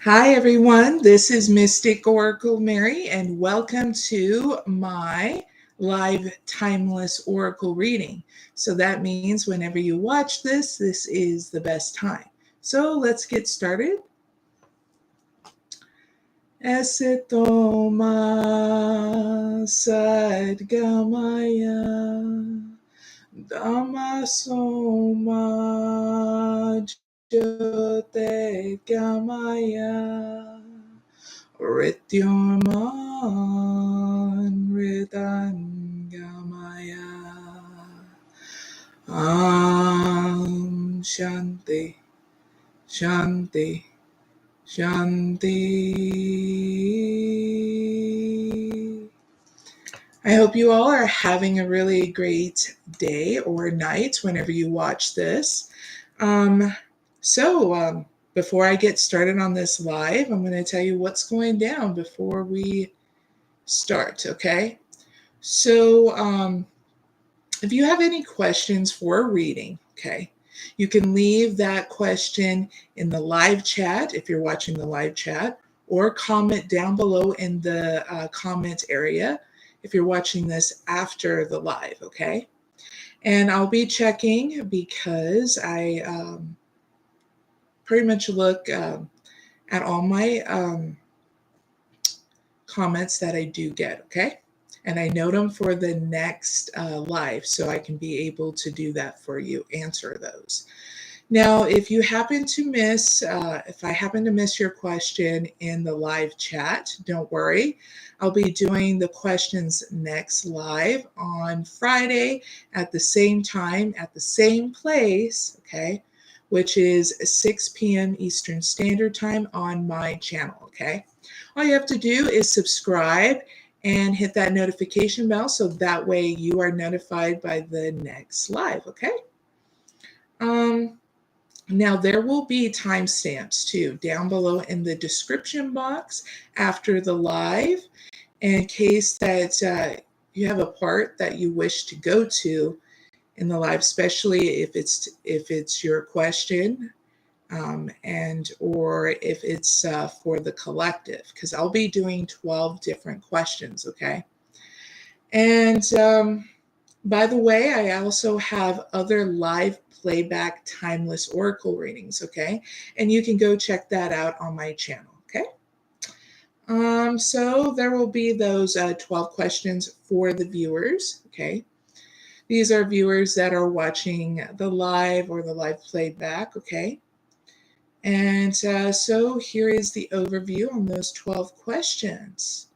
Hi, everyone. This is Mystic Oracle Mary, and welcome to my live timeless oracle reading. So that means whenever you watch this, this is the best time. So let's get started. Ese toma sadgamaya damasoma jote gamaya Rityaman Ritangamaya Shanti Shanti Shanti. I hope you all are having a really great day or night whenever you watch this. Before I get started on this live, I'm going to tell you what's going down before we start, okay? So, if you have any questions for a reading, okay, you can leave that question in the live chat if you're watching the live chat, or comment down below in the comment area if you're watching this after the live, okay? And I'll be checking because I pretty much look at all my comments that I do get, okay? And I note them for the next live so I can be able to do that for you, answer those. Now, if you happen to miss, if I happen to miss your question in the live chat, don't worry. I'll be doing the questions next live on Friday at the same time, at the same place, okay, which is 6 p.m. Eastern Standard Time on my channel, okay? All you have to do is subscribe and hit that notification bell so that way you are notified by the next live, okay? Now, there will be timestamps too down below in the description box after the live in case that you have a part that you wish to go to in the live, especially if it's your question and or if it's for the collective, because I'll be doing 12 different questions, okay? And by the way, I also have other live playback timeless oracle readings, okay? And you can go check that out on my channel, okay? So there will be those 12 questions for the viewers, okay? These are viewers that are watching the live or the live playback, okay? And so here is the overview on those 12 questions.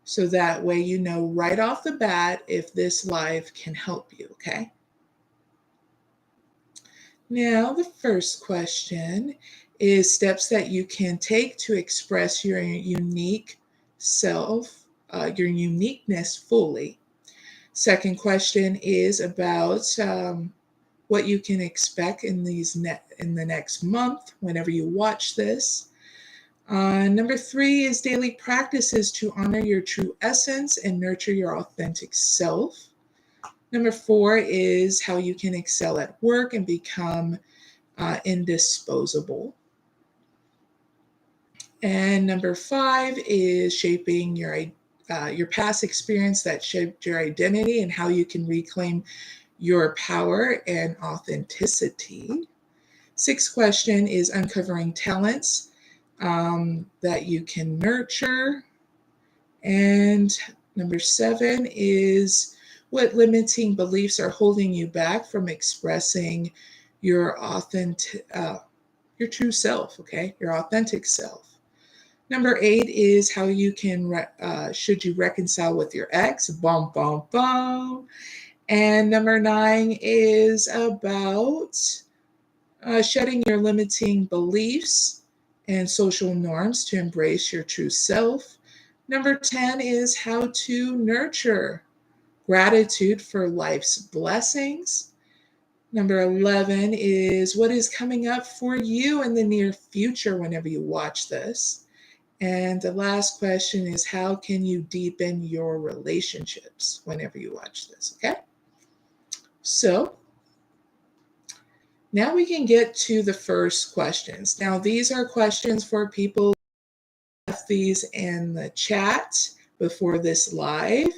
So that way you know right off the bat if this live can help you, okay? Now, the first question is steps that you can take to express your unique self, your uniqueness fully. Second question is about what you can expect in in the next month whenever you watch this. Number 3 is daily practices to honor your true essence and nurture your authentic self. Number 4 is how you can excel at work and become indisposable. And number 5 is shaping your past experience that shaped your identity and how you can reclaim your power and authenticity. Sixth question is uncovering talents that you can nurture. And number 7 is what limiting beliefs are holding you back from expressing your your true self, okay? Your authentic self. Number 8 is how you can, should you reconcile with your ex? Bum, bum, bum. And number 9 is about shedding your limiting beliefs and social norms to embrace your true self. Number 10 is how to nurture gratitude for life's blessings. Number 11 is what is coming up for you in the near future whenever you watch this. And the last question is how can you deepen your relationships whenever you watch this, okay? So Now we can get to the first questions. Now these are questions for people who left these in the chat before this live.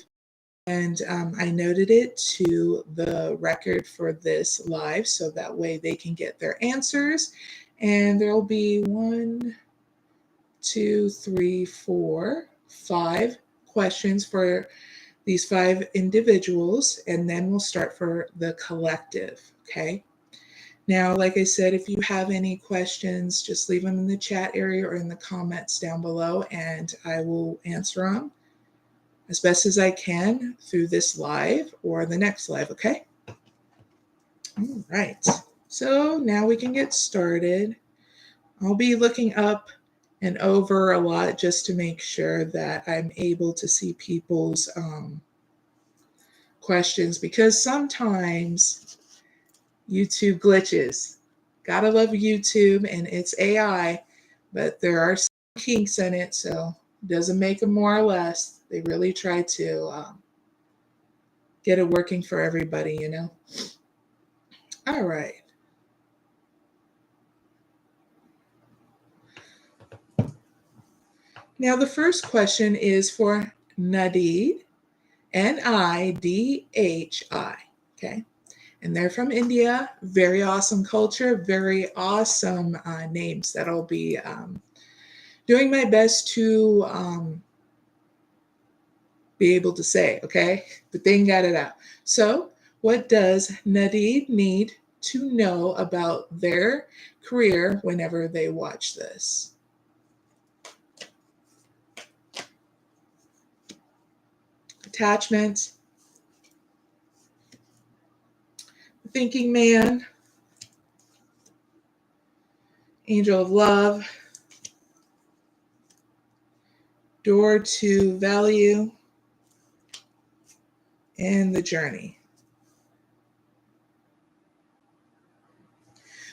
And I noted it to the record for this live so that way they can get their answers. And there'll be 1, 2, 3, 4, 5 questions for these 5 individuals, and then we'll start for the collective, okay? Now, like I said, if you have any questions, just leave them in the chat area or in the comments down below, and I will answer them as best as I can through this live or the next live, okay? All right, so now we can get started. I'll be looking up and over a lot just to make sure that I'm able to see people's questions, because sometimes YouTube glitches. Gotta love YouTube, and it's AI, but there are some kinks in it, so it doesn't make them more or less. They really try to get it working for everybody, you know? All right. Now, the first question is for Nidhi, Nidhi, okay? And they're from India. Very awesome culture, very awesome names that I'll be doing my best to be able to say, okay? But they got it out. So, what does Nidhi need to know about their career whenever they watch this? Attachment, thinking man, angel of love, door to value, and the journey.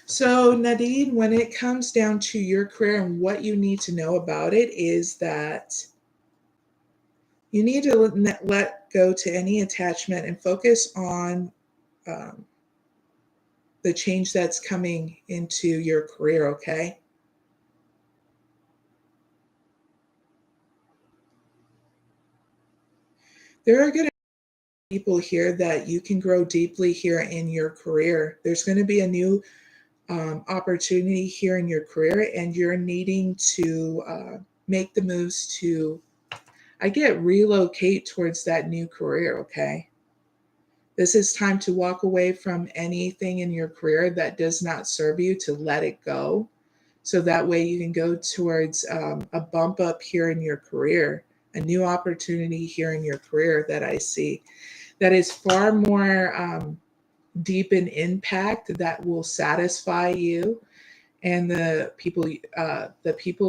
So, Nadine, when it comes down to your career and what you need to know about it is that you need to let go to any attachment and focus on the change that's coming into your career, okay? There are going to be people here that you can grow deeply here in your career. There's going to be a new opportunity here in your career, and you're needing to make the moves to, relocate towards that new career, okay? This is time to walk away from anything in your career that does not serve you, to let it go. So that way you can go towards a bump up here in your career, a new opportunity here in your career that I see that is far more deep in impact, that will satisfy you and the people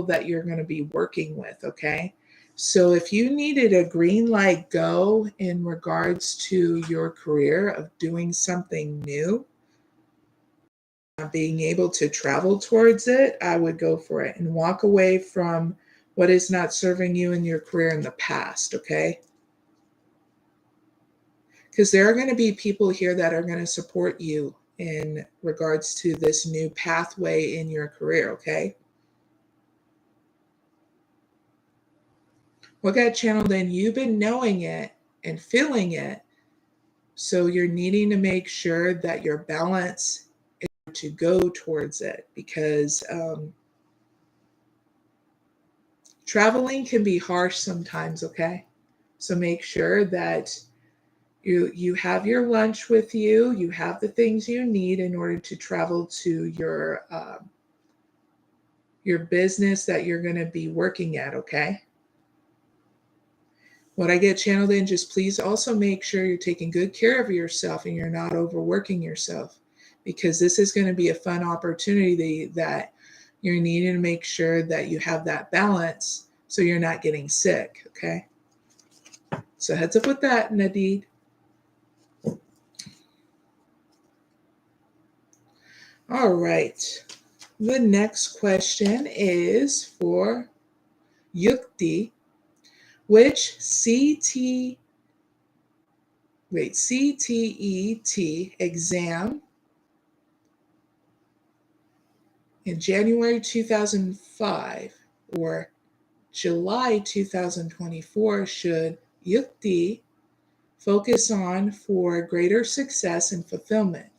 that you're going to be working with, okay? So if you needed a green light go in regards to your career of doing something new, being able to travel towards it, I would go for it and walk away from what is not serving you in your career in the past, okay? Because there are going to be people here that are going to support you in regards to this new pathway in your career, okay? What got channeled in? You've been knowing it and feeling it, so you're needing to make sure that your balance is to go towards it, because traveling can be harsh sometimes, okay? So make sure that you have your lunch with you, you have the things you need in order to travel to your business that you're going to be working at, okay? What I get channeled in, just please also make sure you're taking good care of yourself and you're not overworking yourself, because this is going to be a fun opportunity that you're needing to make sure that you have that balance so you're not getting sick, okay? So heads up with that, Nidhi. All right. The next question is for yukti, which CTET exam in January 2005 or July 2024 should yukti focus on for greater success and fulfillment?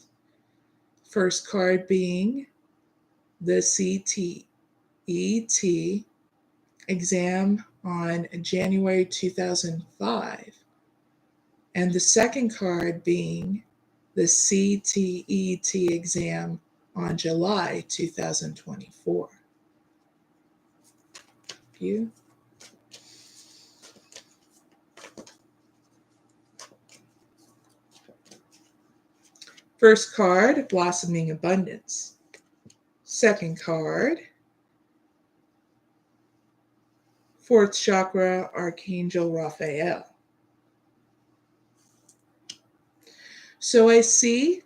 First card being the CTET exam on January 2005, and the second card being the CTET exam on July 2024. Thank you. First card, blossoming abundance. Second card, fourth chakra, Archangel Raphael. So I see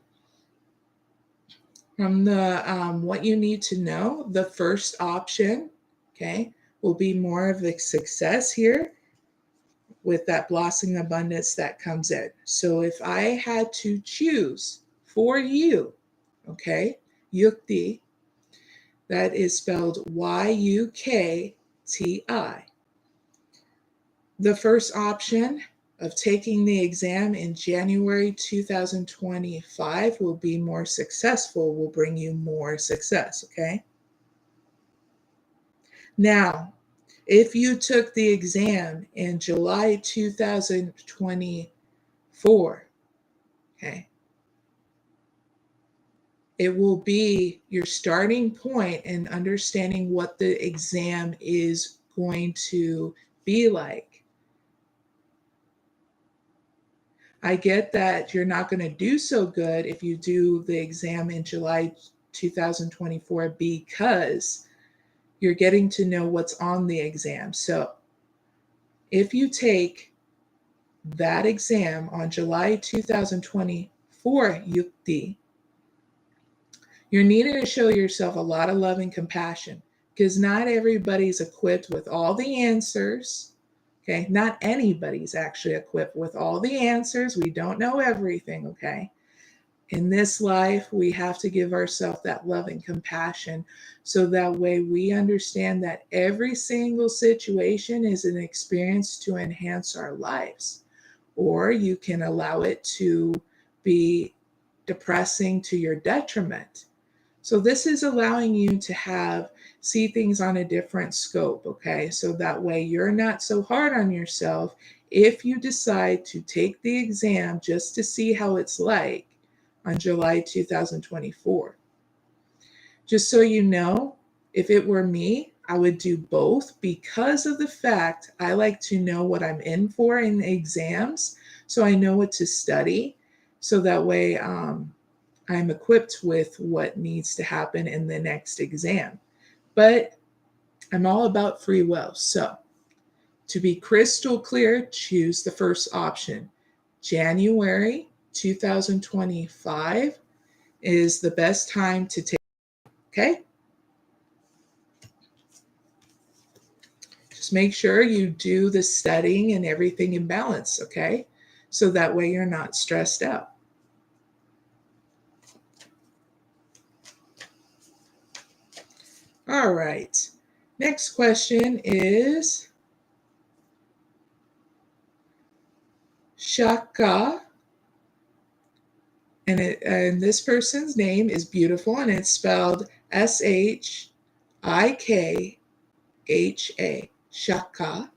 from the what you need to know, the first option, okay, will be more of a success here with that blossoming abundance that comes in. So if I had to choose for you, okay, yukti, that is spelled Yukti. The first option of taking the exam in January 2025 will be more successful, will bring you more success, okay? Now, if you took the exam in July 2024, okay, it will be your starting point in understanding what the exam is going to be like. I get that you're not going to do so good if you do the exam in July 2024 because you're getting to know what's on the exam. So if you take that exam on July 2024 yukti, you're needing to show yourself a lot of love and compassion because not everybody's equipped with all the answers. Okay, not anybody's actually equipped with all the answers. We don't know everything, okay? In this life, we have to give ourselves that love and compassion so that way we understand that every single situation is an experience to enhance our lives. Or you can allow it to be depressing to your detriment. So this is allowing you to see things on a different scope, okay? So that way you're not so hard on yourself if you decide to take the exam just to see how it's like on July 2024. Just so you know, if it were me, I would do both because of the fact I like to know what I'm in for in the exams, so I know what to study, so that way I'm equipped with what needs to happen in the next exam. But I'm all about free will. So to be crystal clear, choose the first option. January 2025 is the best time to take, okay? Just make sure you do the studying and everything in balance, okay? So that way you're not stressed out. All right. Next question is Shikha. And this person's name is beautiful, and it's spelled Shikha. Shikha.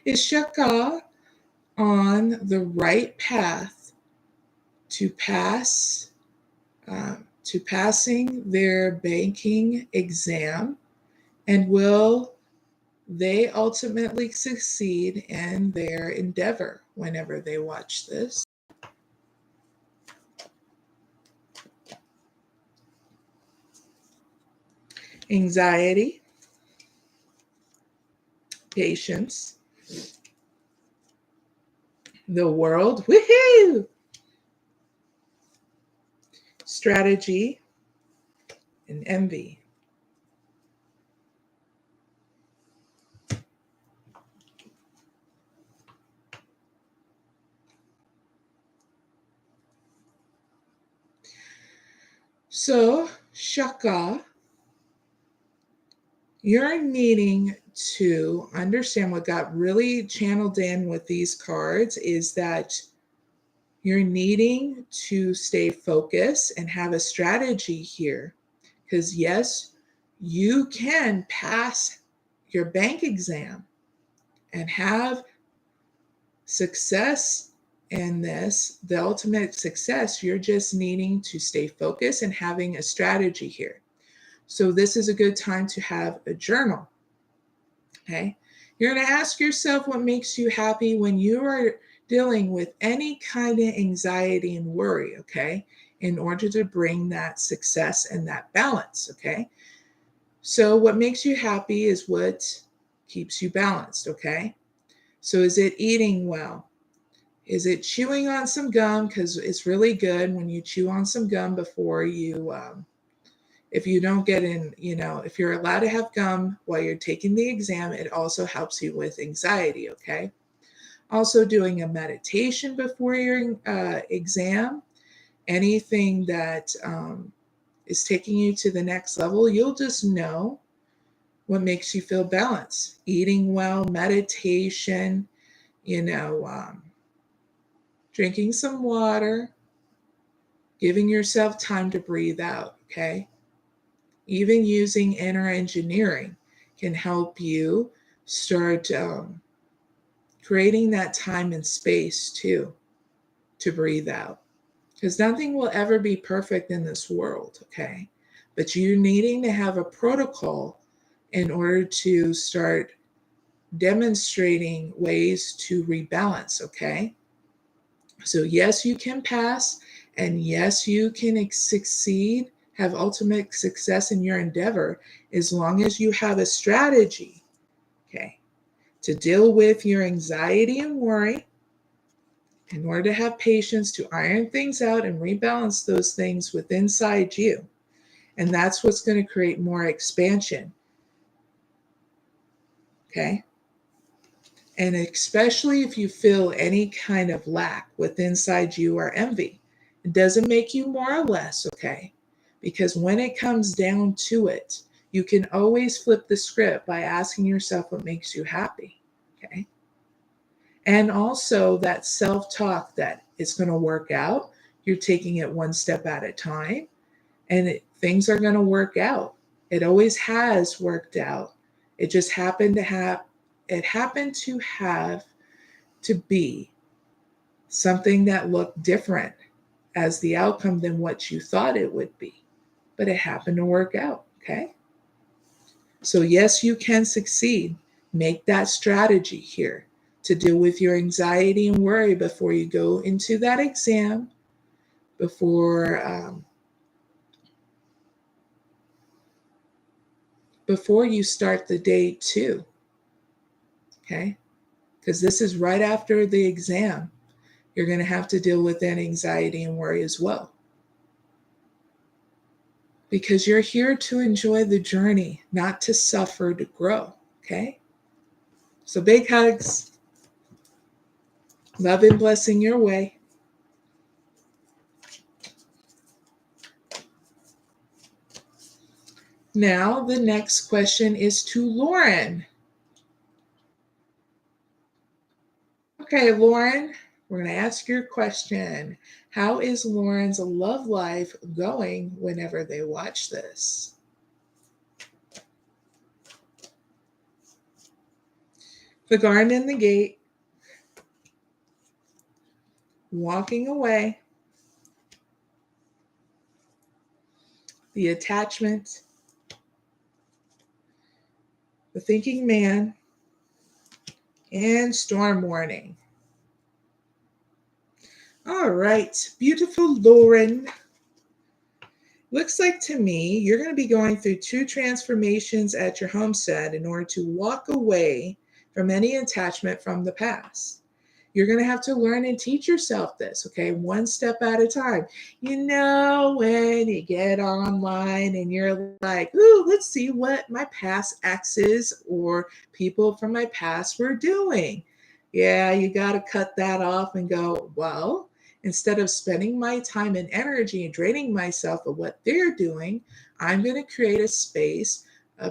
Is Shikha on the right path to passing their banking exam, and will they ultimately succeed in their endeavor whenever they watch this? Anxiety, patience, the world, woohoo! Strategy, and envy. So, Shikha You're needing to understand what got really channeled in with these cards is that you're needing to stay focused and have a strategy here. Because, yes, you can pass your bank exam and have success in this, the ultimate success. You're just needing to stay focused and having a strategy here. So, this is a good time to have a journal. Okay. You're going to ask yourself what makes you happy when you are dealing with any kind of anxiety and worry, okay, in order to bring that success and that balance, okay? So, what makes you happy is what keeps you balanced, okay? So, is it eating well? Is it chewing on some gum? Because it's really good when you chew on some gum before you if you don't get in, if you're allowed to have gum while you're taking the exam, it also helps you with anxiety, okay? Also, doing a meditation before your exam, anything that is taking you to the next level, you'll just know what makes you feel balanced. Eating well, meditation, drinking some water, giving yourself time to breathe out, okay? Even using inner engineering can help you start creating that time and space too to breathe out. Because nothing will ever be perfect in this world, okay? But you needing to have a protocol in order to start demonstrating ways to rebalance, okay? So, yes, you can pass, and yes, you can succeed, have ultimate success in your endeavor, as long as you have a strategy, okay, to deal with your anxiety and worry in order to have patience to iron things out and rebalance those things within inside you. And that's what's going to create more expansion, okay? And especially if you feel any kind of lack within inside you or envy, it doesn't make you more or less, okay? Because when it comes down to it, you can always flip the script by asking yourself what makes you happy, okay? And also that self-talk that it's going to work out. You're taking it one step at a time, and things are going to work out. It always has worked out. It just happened to have to be something that looked different as the outcome than what you thought it would be. But it happened to work out, okay? So yes, you can succeed. Make that strategy here to deal with your anxiety and worry before you go into that exam, before you start the day too, okay? Because this is right after the exam. You're going to have to deal with that anxiety and worry as well. Because you're here to enjoy the journey, not to suffer, to grow, okay? So big hugs, love and blessing your way. Now, the next question is to Lauren. Okay, Lauren, we're going to ask your question. How is Lauren's love life going whenever they watch this? The garden and the gate, walking away, the attachment, the thinking man, and storm warning. All right, beautiful Lauren. Looks like to me you're going to be going through 2 transformations at your homestead in order to walk away from any attachment from the past. You're going to have to learn and teach yourself this, okay? One step at a time. When you get online and you're like, ooh, let's see what my past exes or people from my past were doing. Yeah, you got to cut that off and go, well, instead of spending my time and energy and draining myself of what they're doing, I'm going to create a space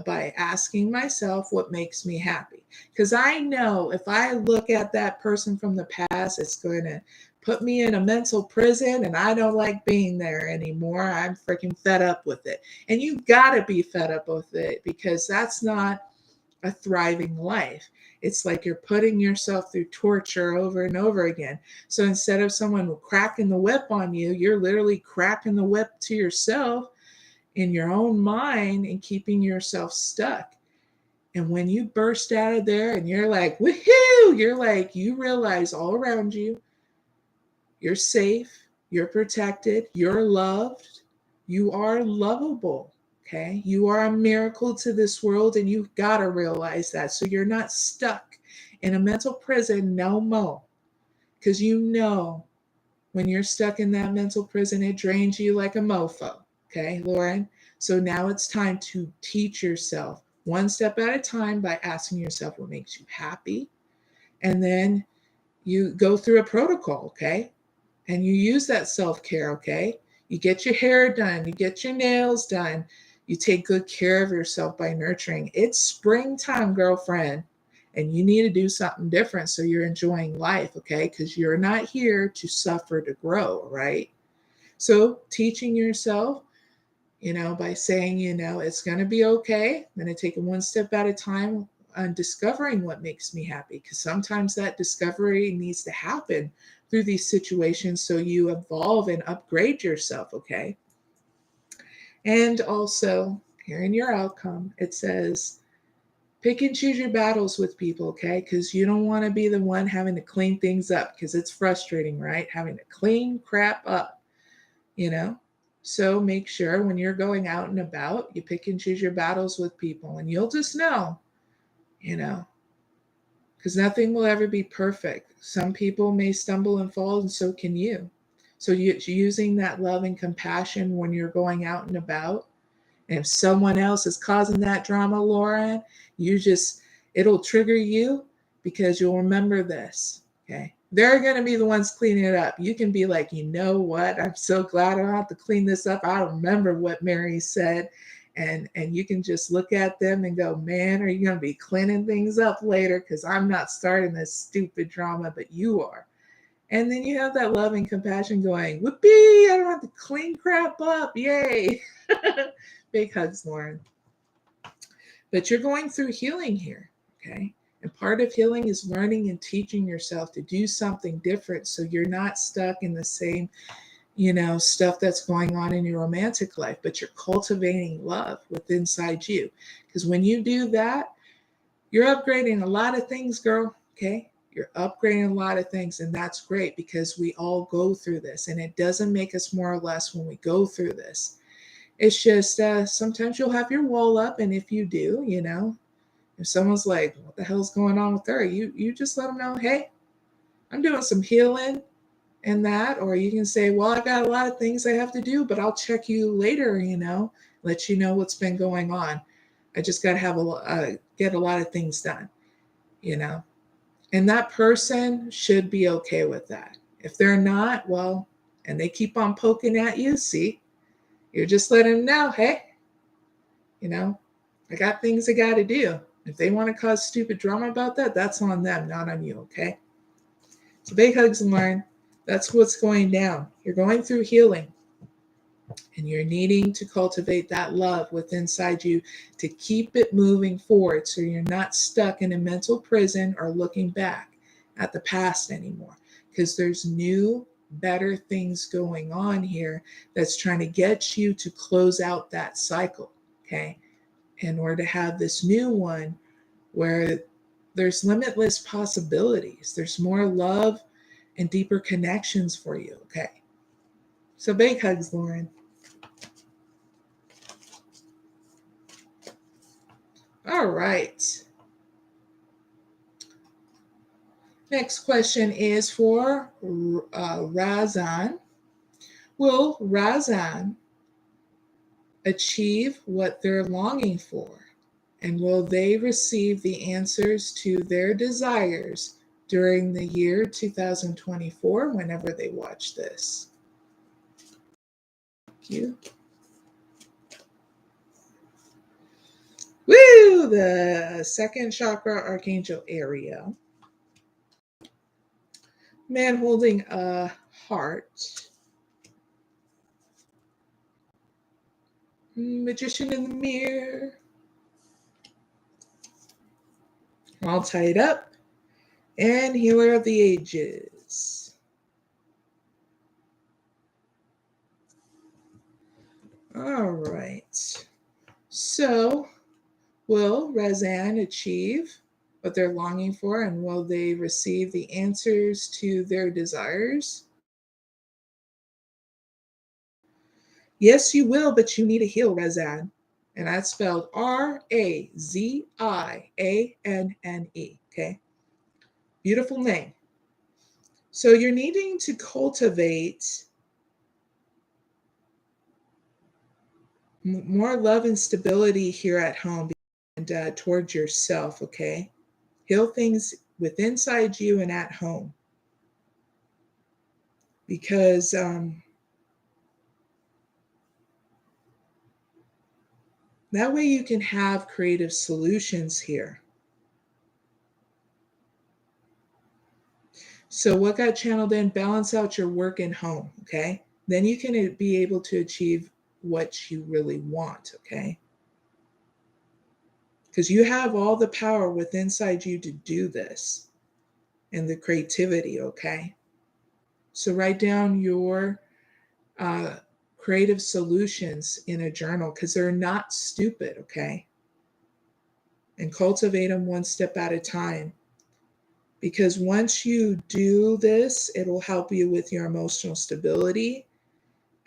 by asking myself what makes me happy. Because I know if I look at that person from the past, it's going to put me in a mental prison and I don't like being there anymore. I'm freaking fed up with it. And you got to be fed up with it because that's not a thriving life. It's like you're putting yourself through torture over and over again. So instead of someone cracking the whip on you, you're literally cracking the whip to yourself in your own mind and keeping yourself stuck. And when you burst out of there and you're like, woohoo, you're like, you realize all around you, you're safe, you're protected, you're loved, you are lovable. Okay. You are a miracle to this world, and you've got to realize that. So you're not stuck in a mental prison no more. Because you know when you're stuck in that mental prison, it drains you like a mofo. Okay, Lauren? So now it's time to teach yourself one step at a time by asking yourself what makes you happy. And then you go through a protocol, okay? And you use that self-care, okay? You get your hair done, you get your nails done, you take good care of yourself by nurturing. It's springtime, girlfriend, and you need to do something different so you're enjoying life, okay? Because you're not here to suffer to grow, right? So teaching yourself, by saying, it's going to be okay. I'm going to take it one step at a time on discovering what makes me happy. Because sometimes that discovery needs to happen through these situations so you evolve and upgrade yourself, okay? And also, here in your outcome, it says, pick and choose your battles with people, okay? Because you don't want to be the one having to clean things up because it's frustrating, right? Having to clean crap up, So make sure when you're going out and about, you pick and choose your battles with people, and you'll just know, because nothing will ever be perfect. Some people may stumble and fall, and so can you. So using that love and compassion when you're going out and about. And if someone else is causing that drama, Lauren, it'll trigger you because you'll remember this. Okay. They're going to be the ones cleaning it up. You can be like, you know what? I'm so glad I don't have to clean this up. I remember what Mary said. And you can just look at them and go, man, are you going to be cleaning things up later? Because I'm not starting this stupid drama, but you are. And then you have that love and compassion going, whoopee, I don't have to clean crap up. Yay. Big hugs, Lauren. But you're going through healing here, okay? And part of healing is learning and teaching yourself to do something different so you're not stuck in the same, stuff that's going on in your romantic life, but you're cultivating love within inside you. Because when you do that, you're upgrading a lot of things, girl, okay? You're upgrading a lot of things, and that's great because we all go through this, and it doesn't make us more or less when we go through this. It's just sometimes you'll have your wall up, and if you do, if someone's like, what the hell's going on with her? You just let them know, hey, I'm doing some healing and that. Or you can say, well, I got a lot of things I have to do, but I'll check you later, let you know what's been going on. I just got to get a lot of things done, And that person should be okay with that. If they're not, well, and they keep on poking at you, see, you're just letting them know, hey, I got things I got to do. If they want to cause stupid drama about that, that's on them, not on you, okay? So big hugs, Lauren. That's what's going down. You're going through healing, and you're needing to cultivate that love within inside you to keep it moving forward so you're not stuck in a mental prison or looking back at the past anymore, because there's new, better things going on here that's trying to get you to close out that cycle, okay? In order to have this new one where there's limitless possibilities, there's more love and deeper connections for you, okay? So big hugs, Lauren. All right. Next question is for Razianne. Will Razianne achieve what they're longing for? And will they receive the answers to their desires during the year 2024 whenever they watch this? Thank you. the second chakra, Archangel Ariel. Man holding a heart. Magician in the mirror. All tied up. And Healer of the Ages. All right. So, will Razianne achieve what they're longing for, and will they receive the answers to their desires? Yes, you will, but you need to heal, Razianne. And that's spelled Razianne. Okay. Beautiful name. So you're needing to cultivate more love and stability here at home and towards yourself, okay? Heal things with inside you and at home. Because that way you can have creative solutions here. So what got channeled in? Balance out your work and home, okay? Then you can be able to achieve what you really want, okay? Because you have all the power within inside you to do this and the creativity, okay? So write down your creative solutions in a journal because they're not stupid, okay? And cultivate them one step at a time. Because once you do this, it'll help you with your emotional stability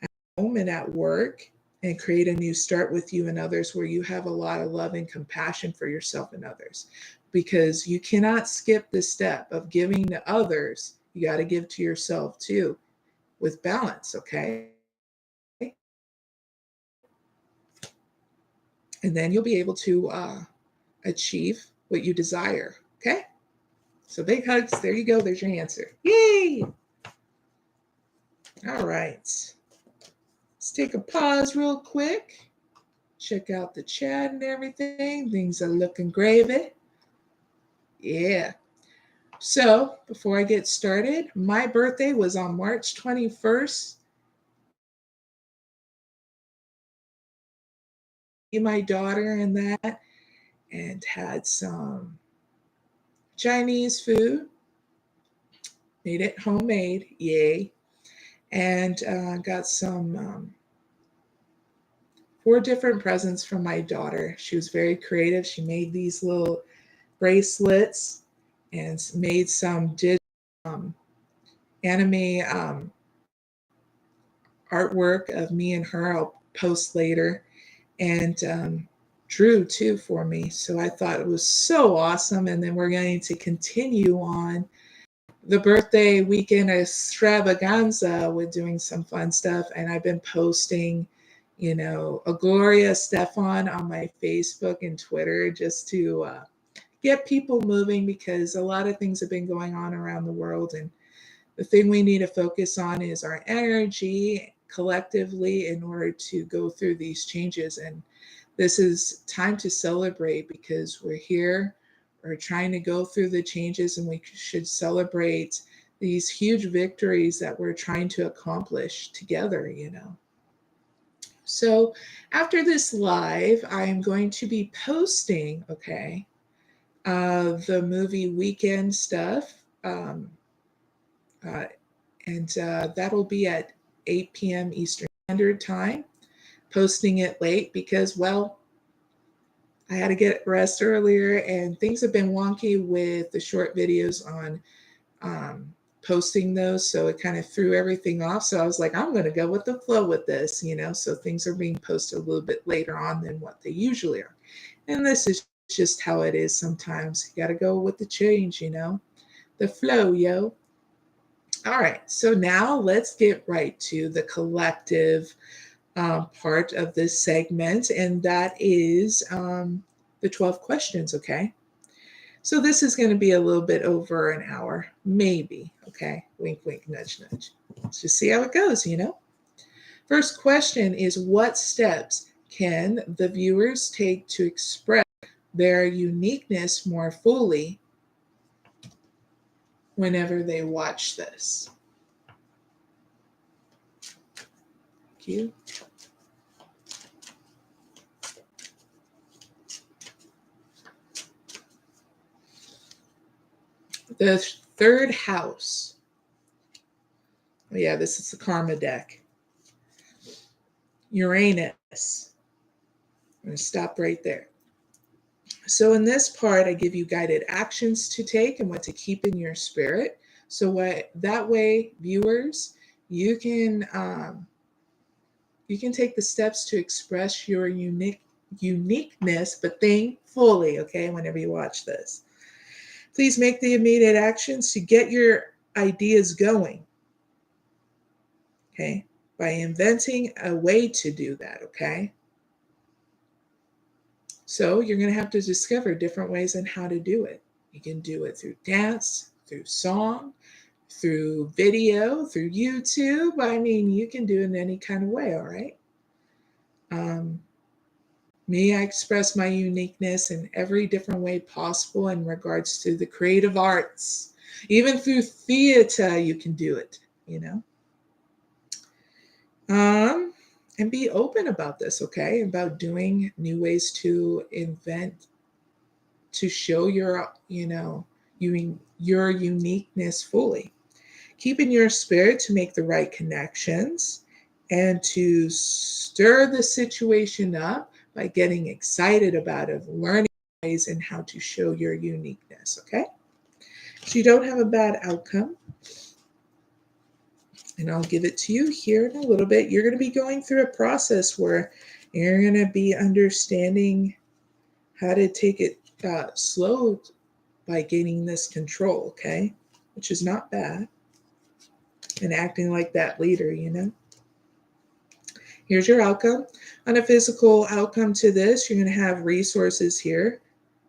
at home and at work, and create a new start with you and others where you have a lot of love and compassion for yourself and others. Because you cannot skip the step of giving to others. You got to give to yourself too with balance, okay? And then you'll be able to achieve what you desire, okay? So big hugs. There you go. There's your answer. Yay! All right. Let's take a pause real quick. Check out the chat and everything. Things are looking gravy. Yeah. So before I get started, my birthday was on March 21st. My daughter and that, and had some Chinese food. Made it homemade. Yay. And got some 4 different presents from my daughter. She was very creative. She made these little bracelets and made some anime artwork of me and her. I'll post later. And drew too for me. So I thought it was so awesome. And then we're going to continue on the birthday weekend extravaganza with doing some fun stuff. And I've been posting, a Gloria Stefan on my Facebook and Twitter just to get people moving, because a lot of things have been going on around the world. And the thing we need to focus on is our energy collectively in order to go through these changes. And this is time to celebrate, because we're here. We're trying to go through the changes, and we should celebrate these huge victories that we're trying to accomplish together, So after this live, I'm going to be posting, the movie weekend stuff. And that'll be at 8 p.m. Eastern Standard Time. Posting it late because, well, I had to get rest earlier, and things have been wonky with the short videos on posting those. So it kind of threw everything off. So I was like, I'm going to go with the flow with this, So things are being posted a little bit later on than what they usually are. And this is just how it is sometimes. You got to go with the change, the flow, yo. All right, so now let's get right to the collective part of this segment, and that is the 12 questions, okay? So this is going to be a little bit over an hour, maybe, okay? Wink, wink, nudge, nudge. Let's just see how it goes, First question is, what steps can the viewers take to express their uniqueness more fully whenever they watch this. Thank you. The third house. Oh yeah, this is the karma deck. Uranus. I'm going to stop right there. So in this part, I give you guided actions to take and what to keep in your spirit. So that way, viewers, you can take the steps to express your uniqueness, but think fully, okay, whenever you watch this. Please make the immediate actions to get your ideas going, okay, by inventing a way to do that, okay? So you're going to have to discover different ways on how to do it. You can do it through dance, through song, through video, through YouTube. I mean, you can do it in any kind of way, all right? I express my uniqueness in every different way possible in regards to the creative arts. Even through theater, you can do it, you know? And be open about this, okay? About doing new ways to invent, to show your, your uniqueness fully. Keeping your spirit to make the right connections and to stir the situation up by getting excited about it, learning ways and how to show your uniqueness, okay? So you don't have a bad outcome. And I'll give it to you here in a little bit. You're going to be going through a process where you're going to be understanding how to take it slow by gaining this control, okay? Which is not bad. And acting like that leader, you know? Here's your outcome. On a physical outcome to this, you're going to have resources here,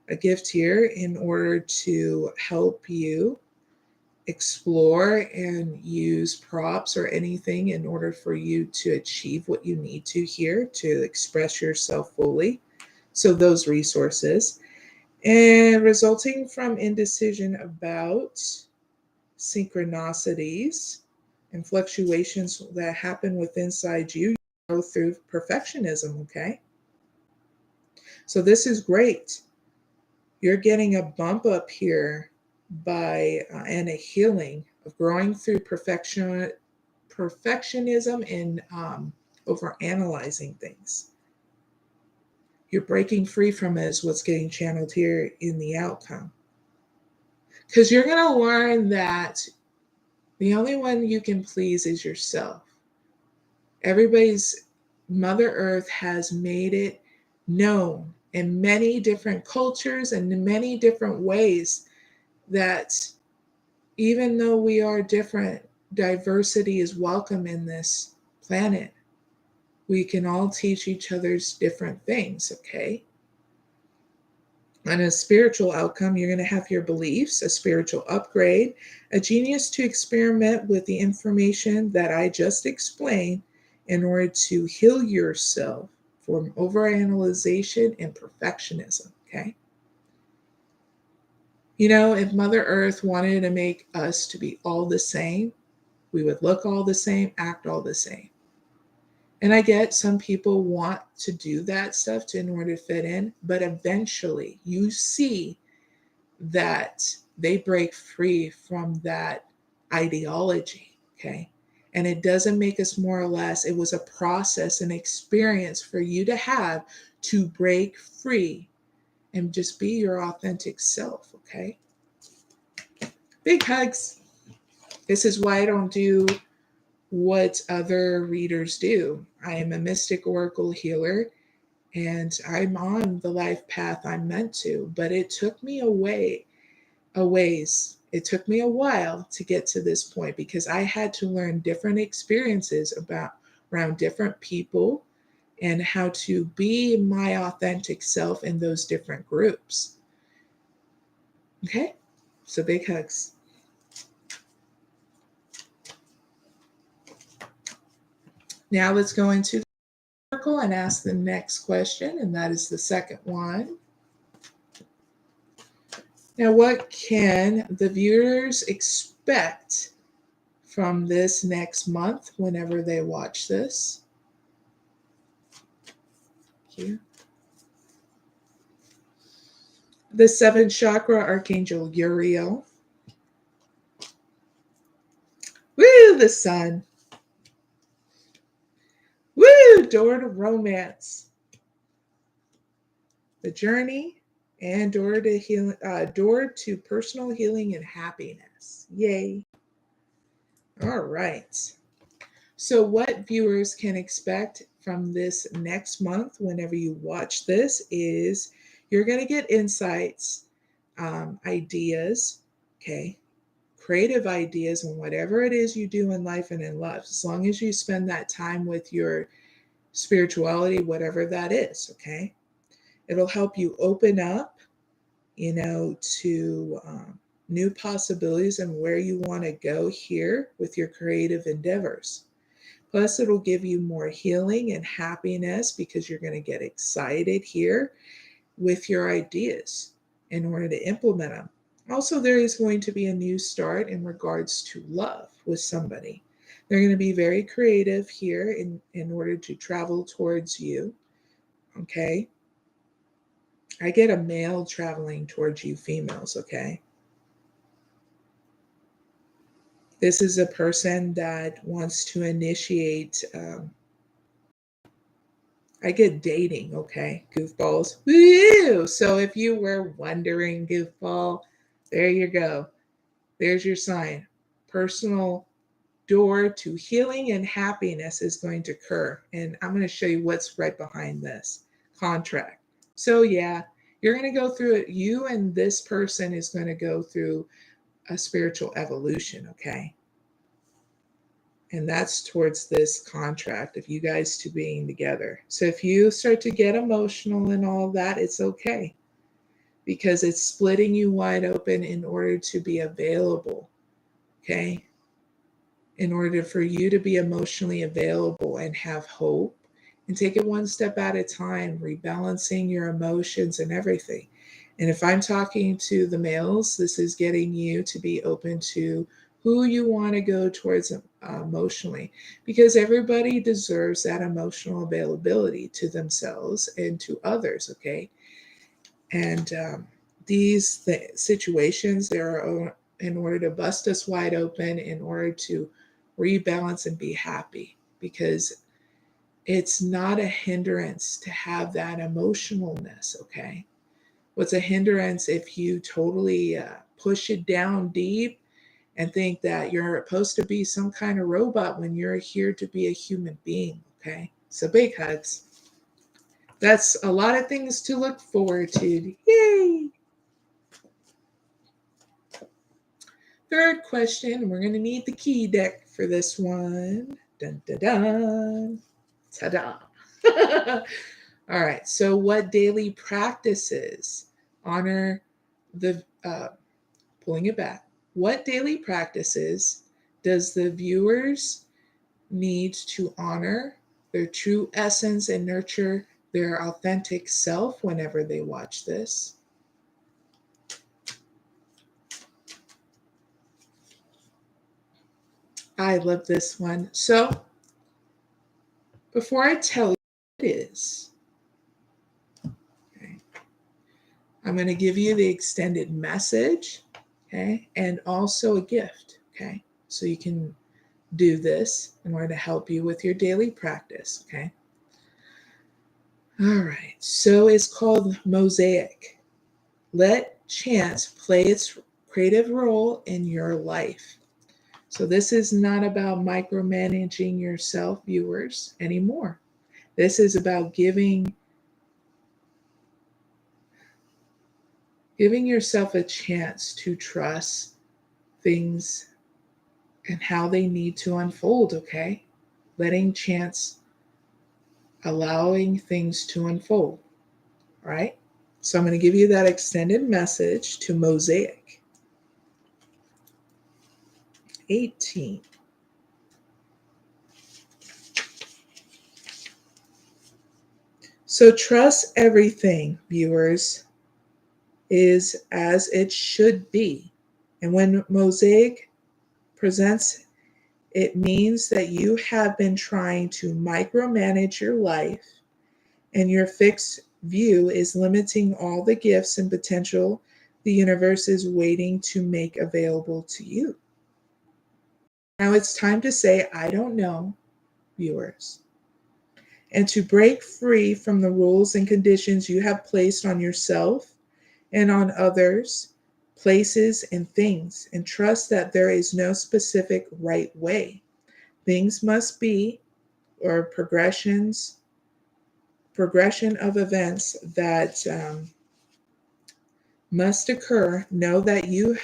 a gift here in order to help you explore and use props or anything in order for you to achieve what you need to here to express yourself fully. So those resources. And resulting from indecision about synchronicities and fluctuations that happen within inside you, go through perfectionism, okay? So this is great. You're getting a bump up here by and a healing of growing through perfectionism and over analyzing things. You're breaking free from it is what's getting channeled here in the outcome. Because you're going to learn that the only one you can please is yourself. Everybody's Mother Earth has made it known in many different cultures and in many different ways that even though we are different, diversity is welcome in this planet. We can all teach each other's different things, okay? On a spiritual outcome, you're going to have your beliefs, a spiritual upgrade, a genius to experiment with the information that I just explained in order to heal yourself from overanalyzation and perfectionism, okay? You know, if Mother Earth wanted to make us to be all the same, we would look all the same, act all the same. And I get some people want to do that stuff in order to fit in, but eventually you see that they break free from that ideology, okay? And it doesn't make us more or less. It was a process, an experience for you to have to break free and just be your authentic self, okay? Big hugs. This is why I don't do what other readers do. I am a mystic oracle healer and I'm on the life path I'm meant to, but it took me a ways. It took me a while to get to this point because I had to learn different experiences around different people and how to be my authentic self in those different groups. Okay, so big hugs. Now let's go into the oracle and ask the next question, and that is the second one. Now, what can the viewers expect from this next month whenever they watch this? Here. The seventh chakra, Archangel Uriel. Woo, the sun. Woo, door to romance. The journey and door to healing, door to personal healing and happiness. Yay. All right. So, what viewers can expect from this next month whenever you watch this is you're going to get insights, ideas, okay, creative ideas on whatever it is you do in life and in love, as long as you spend that time with your spirituality, whatever that is, okay? It'll help you open up, to new possibilities and where you want to go here with your creative endeavors. Plus, it'll give you more healing and happiness because you're going to get excited here with your ideas in order to implement them. Also, there is going to be a new start in regards to love with somebody. They're going to be very creative here in order to travel towards you. Okay. I get a male traveling towards you, females. Okay. This is a person that wants to initiate. I get dating, okay, goofballs. Woo! So if you were wondering, goofball, there you go. There's your sign. Personal door to healing and happiness is going to occur. And I'm going to show you what's right behind this contract. So, yeah, you're going to go through it. You and this person is going to go through a spiritual evolution, okay? And that's towards this contract of you guys two being together. So if you start to get emotional and all that, it's okay because it's splitting you wide open in order to be available. Okay. In order for you to be emotionally available and have hope and take it one step at a time, rebalancing your emotions and everything. And if I'm talking to the males, this is getting you to be open to who you want to go towards emotionally, because everybody deserves that emotional availability to themselves and to others. Okay. And these situations, they're in order to bust us wide open, in order to rebalance and be happy, because it's not a hindrance to have that emotionalness. Okay. What's a hindrance if you totally push it down deep and think that you're supposed to be some kind of robot when you're here to be a human being. Okay. So big hugs. That's a lot of things to look forward to. Yay. Third question, we're going to need the key deck for this one. Dun, dun, dun. Ta-da. All right. So, what daily practices honor the, pulling it back, what daily practices does the viewers need to honor their true essence and nurture their authentic self whenever they watch this? I love this one. So, before I tell you what it is, okay, I'm going to give you the extended message, okay, and also a gift, okay, so you can do this in order to help you with your daily practice, okay. All right, so it's called Mosaic. Let chance play its creative role in your life. So this is not about micromanaging yourself, viewers, anymore. This is about giving yourself a chance to trust things and how they need to unfold, okay? Letting chance, allowing things to unfold, right? So I'm going to give you that extended message to Mosaic. 18. So trust everything, viewers. is as it should be. And when mosaic presents, it means that you have been trying to micromanage your life, and your fixed view is limiting all the gifts and potential the universe is waiting to make available to you. Now it's time to say, I don't know, viewers, and to break free from the rules and conditions you have placed on yourself and on others, places, and things, and trust that there is no specific right way. Things must be, or progression of events that must occur. Know that you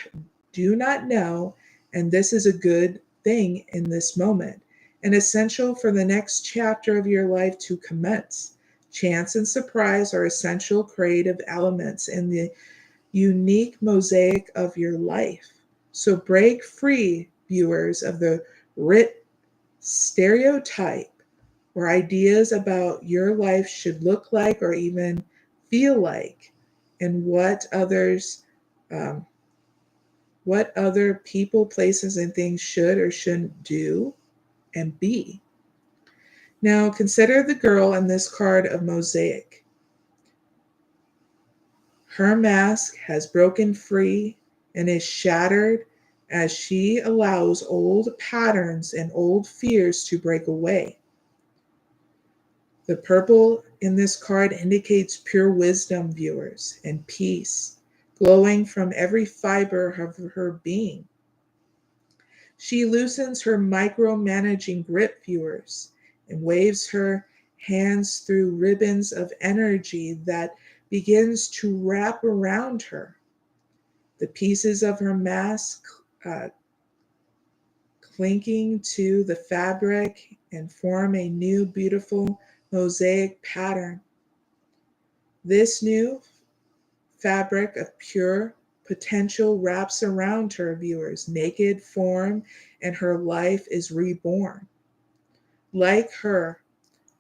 do not know, and this is a good thing in this moment, and essential for the next chapter of your life to commence. Chance and surprise are essential creative elements in the unique mosaic of your life. So break free, viewers, of the writ stereotype or ideas about your life should look like or even feel like, and what other people, places, and things should or shouldn't do and be. Now consider the girl in this card of mosaic. Her mask has broken free and is shattered as she allows old patterns and old fears to break away. The purple in this card indicates pure wisdom, viewers, and peace, glowing from every fiber of her being. She loosens her micromanaging grip, viewers, and waves her hands through ribbons of energy that begins to wrap around her. The pieces of her mask clinking to the fabric and form a new beautiful mosaic pattern. This new fabric of pure potential wraps around her, viewers' naked form, and her life is reborn. Like her,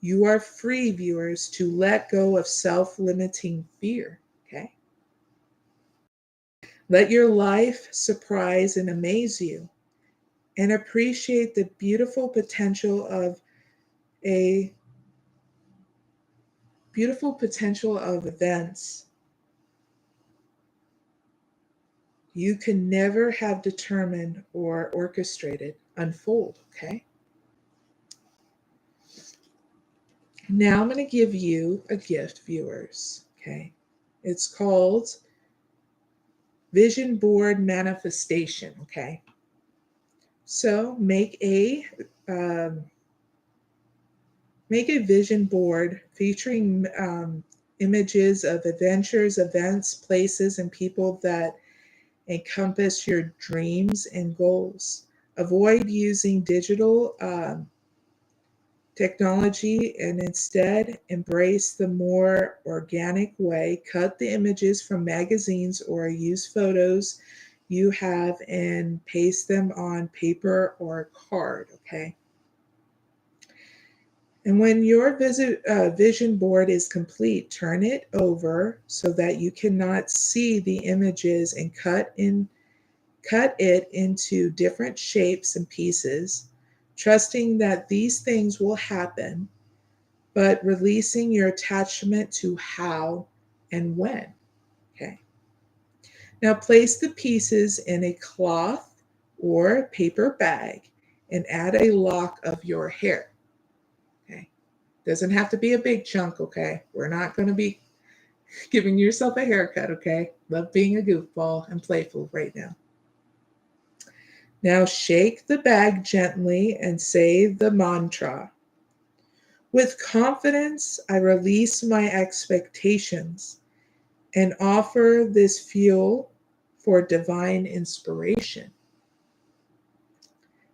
you are free, viewers, to let go of self-limiting fear, okay? Let your life surprise and amaze you, and appreciate the beautiful potential of events you can never have determined or orchestrated unfold, okay? Now I'm going to give you a gift, viewers, okay? It's called Vision Board Manifestation, okay? So make a vision board featuring images of adventures, events, places, and people that encompass your dreams and goals. Avoid using digital technology and instead embrace the more organic way. Cut the images from magazines or use photos you have and paste them on paper or card, okay? And when your vision board is complete, turn it over so that you cannot see the images and cut it into different shapes and pieces, trusting that these things will happen, but releasing your attachment to how and when. Okay. Now place the pieces in a cloth or paper bag and add a lock of your hair. Okay. Doesn't have to be a big chunk, okay? We're not going to be giving yourself a haircut, okay? Love being a goofball and playful right now. Now shake the bag gently and say the mantra. With confidence, I release my expectations and offer this fuel for divine inspiration.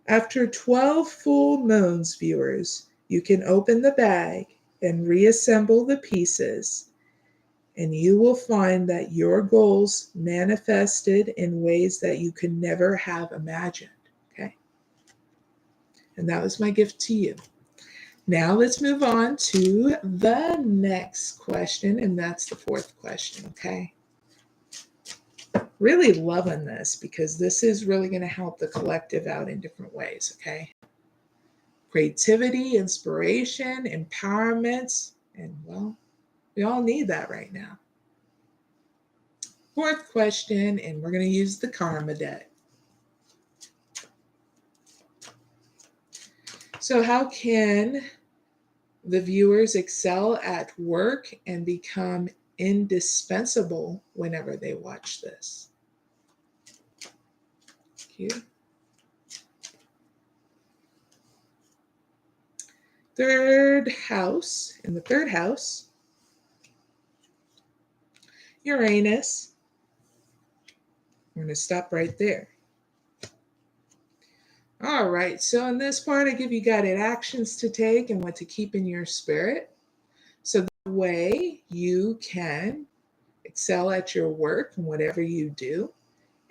After 12 full moons, viewers, you can open the bag and reassemble the pieces, and you will find that your goals manifested in ways that you could never have imagined. Okay? And that was my gift to you. Now let's move on to the next question, and that's the fourth question, okay? really loving this because this is really going to help the collective out in different ways, okay? Creativity, inspiration, empowerment, and well, we all need that right now. Fourth question, and we're going to use the karma deck. So how can the viewers excel at work and become indispensable whenever they watch this? Thank you. Third house, in the third house, Uranus. We're going to stop right there. All right, so in this part, I give you guided actions to take and what to keep in your spirit. So that way you can excel at your work and whatever you do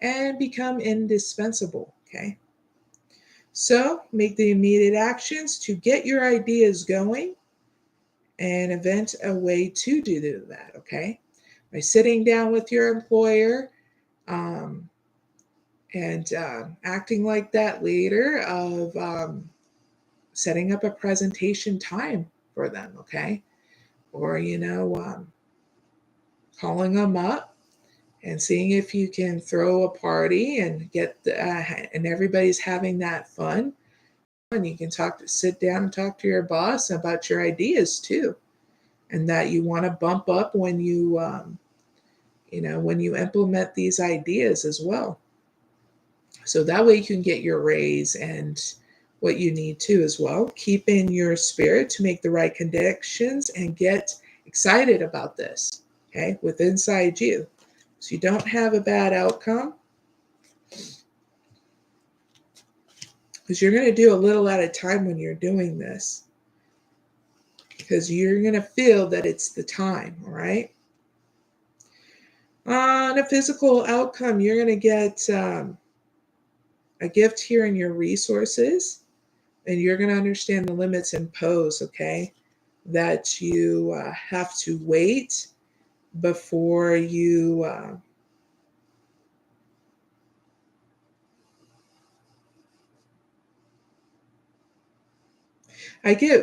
and become indispensable, okay? So make the immediate actions to get your ideas going and invent a way to do that, okay? By sitting down with your employer and acting like that leader of setting up a presentation time for them, okay? Or, calling them up and seeing if you can throw a party and get and everybody's having that fun. And you can sit down and talk to your boss about your ideas too, and that you want to bump up when you when you implement these ideas as well. So that way you can get your raise and what you need to as well. Keep in your spirit to make the right connections and get excited about this, okay, with inside you. So you don't have a bad outcome, because you're going to do a little at a time when you're doing this, because you're going to feel that it's the time, all right? On a physical outcome, you're going to get a gift here in your resources, and you're going to understand the limits imposed, okay? That you have to wait before you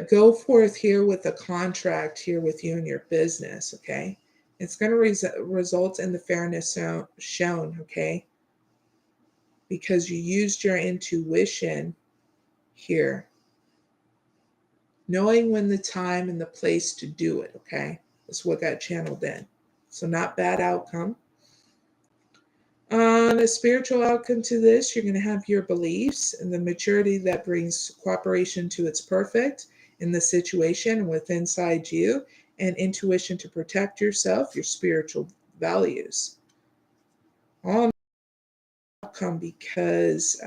go forth here with a contract here with you and your business, okay? It's going to result in the fairness shown, okay? Because you used your intuition here, knowing when the time and the place to do it, okay? That's what got channeled in. So not bad outcome. On a spiritual outcome to this, you're going to have your beliefs and the maturity that brings cooperation to its perfect in the situation with inside you, and intuition to protect yourself, your spiritual values. All outcome because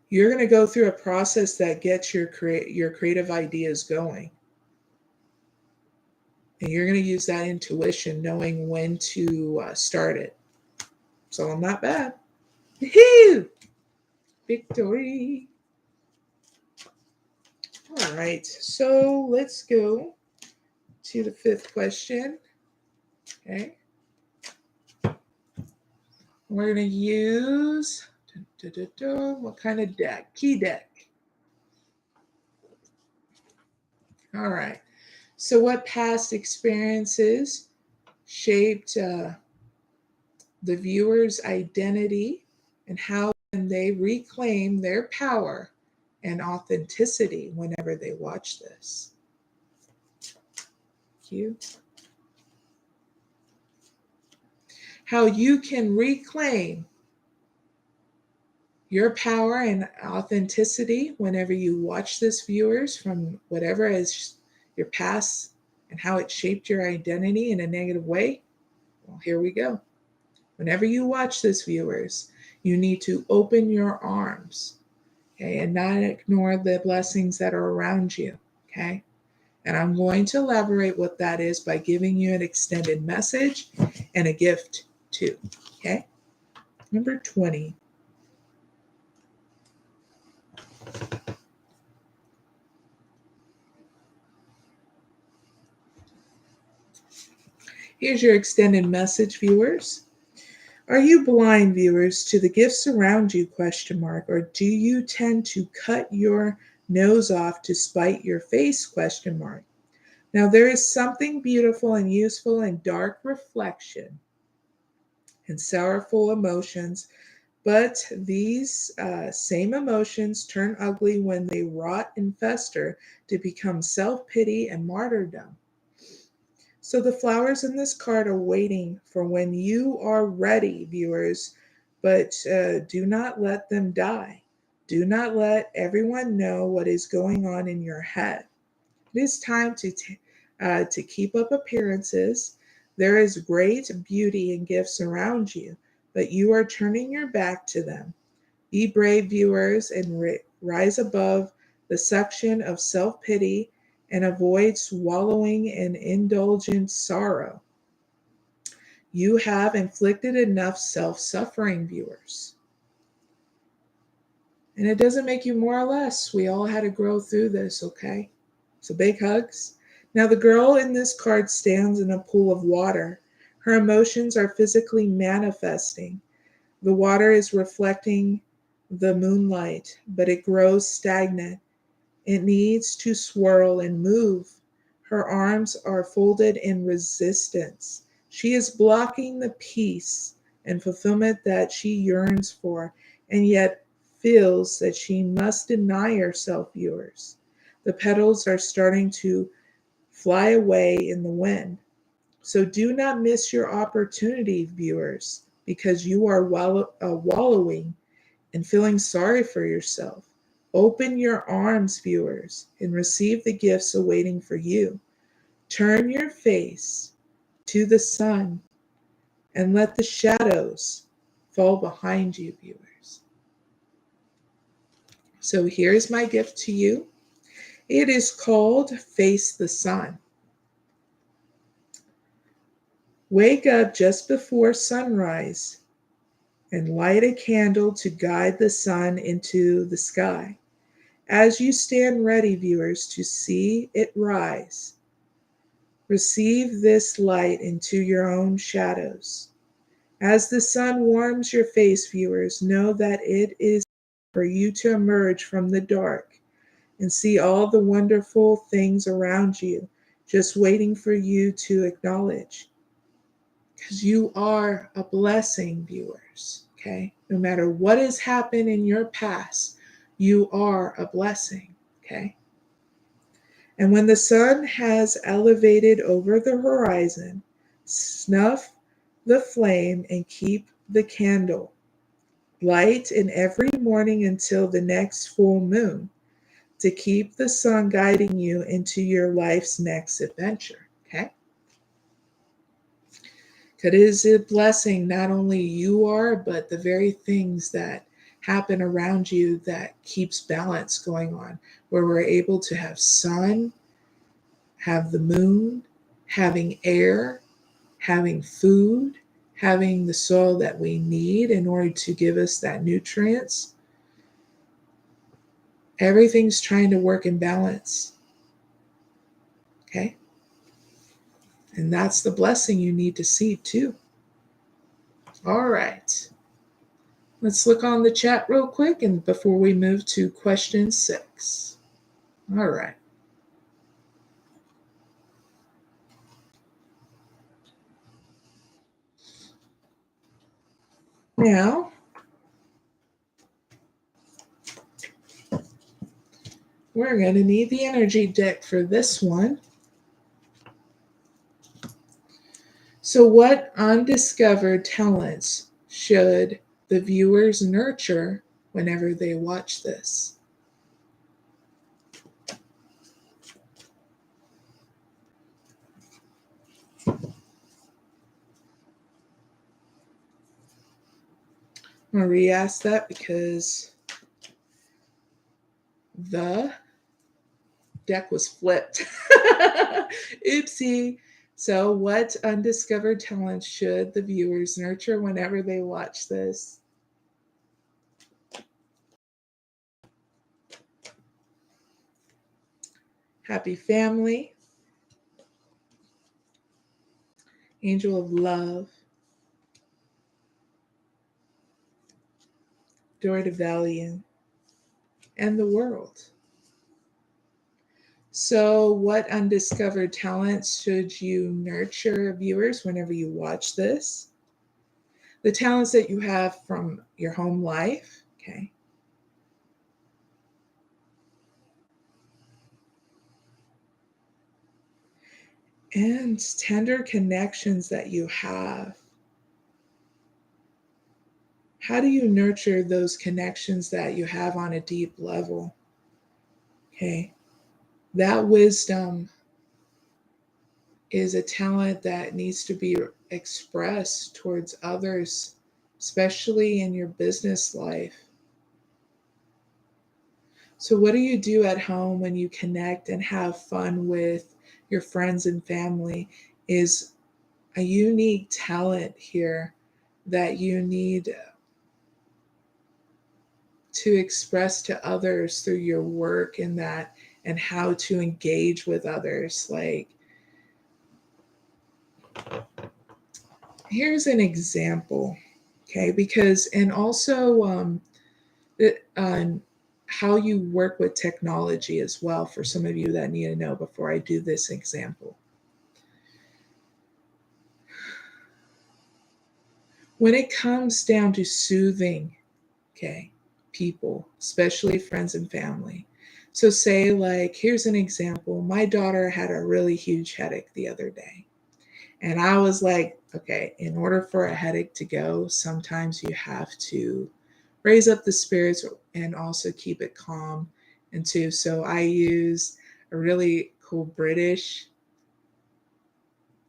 you're going to go through a process that gets your creative ideas going. And you're going to use that intuition, knowing when to start it. So not bad. Woo-hoo! Victory. All right, so let's go to the fifth question. Okay. We're going to use, what kind of deck? Key deck. All right. So what past experiences shaped the viewer's identity, and how can they reclaim their power and authenticity whenever they watch this? Thank you. How you can reclaim your power and authenticity whenever you watch this, viewers, from whatever is your past and how it shaped your identity in a negative way. Well, here we go. Whenever you watch this, viewers, you need to open your arms, okay, and not ignore the blessings that are around you, okay? And I'm going to elaborate what that is by giving you an extended message and a gift too, okay? Number 20. Here's your extended message, viewers. Are you blind, viewers, to the gifts around you, ? Or do you tend to cut your nose off to spite your face, ? Now, there is something beautiful and useful in dark reflection and sorrowful emotions, but these same emotions turn ugly when they rot and fester to become self-pity and martyrdom. So the flowers in this card are waiting for when you are ready, viewers, but do not let them die. Do not let everyone know what is going on in your head. It is time to keep up appearances. There is great beauty and gifts around you, but you are turning your back to them. Be brave, viewers, and rise above the suction of self-pity and avoid swallowing in indulgent sorrow. You have inflicted enough self-suffering, viewers. And it doesn't make you more or less. We all had to grow through this, okay? So big hugs. Now the girl in this card stands in a pool of water. Her emotions are physically manifesting. The water is reflecting the moonlight, but it grows stagnant. It needs to swirl and move. Her arms are folded in resistance. She is blocking the peace and fulfillment that she yearns for, and yet feels that she must deny herself, viewers. The petals are starting to fly away in the wind. So do not miss your opportunity, viewers, because you are wallowing and feeling sorry for yourself. Open your arms, viewers, and receive the gifts awaiting for you. Turn your face to the sun and let the shadows fall behind you, viewers. So here's my gift to you. It is called Face the Sun. Wake up just before sunrise and light a candle to guide the sun into the sky. As you stand ready, viewers, to see it rise, receive this light into your own shadows. As the sun warms your face, viewers, know that it is for you to emerge from the dark and see all the wonderful things around you, just waiting for you to acknowledge. Because you are a blessing, viewers, okay? No matter what has happened in your past, you are a blessing, okay? And when the sun has elevated over the horizon, snuff the flame and keep the candle light in every morning until the next full moon to keep the sun guiding you into your life's next adventure, okay? It is a blessing, not only you are, but the very things that happen around you that keeps balance going on, where we're able to have sun, have the moon, having air, having food, having the soil that we need in order to give us that nutrients. Everything's trying to work in balance. Okay? And that's the blessing you need to see too. All right. Let's look on the chat real quick and before we move to question 6. All right. Now, we're going to need the energy deck for this one. So, what undiscovered talents should the viewers nurture whenever they watch this? I'm going to re-ask that because the deck was flipped. Oopsie. So, what undiscovered talents should the viewers nurture whenever they watch this? Happy family. angel of love, door to value, and the world. So, what undiscovered talents should you nurture, viewers, whenever you watch this? The talents that you have from your home life, okay? And tender connections that you have. How do you nurture those connections that you have on a deep level? Okay. That wisdom is a talent that needs to be expressed towards others, especially in your business life. So, what do you do at home when you connect and have fun with your friends and family is a unique talent here that you need to express to others through your work and that, and how to engage with others. Like, here's an example, okay? Because, and also how you work with technology as well, for some of you that need to know before I do this example. When it comes down to soothing, okay, people, especially friends and family. So, say, like, here's an example. My daughter had a really huge headache the other day. And I was like, okay, in order for a headache to go, sometimes you have to raise up the spirits and also keep it calm. And too, so I use a really cool British,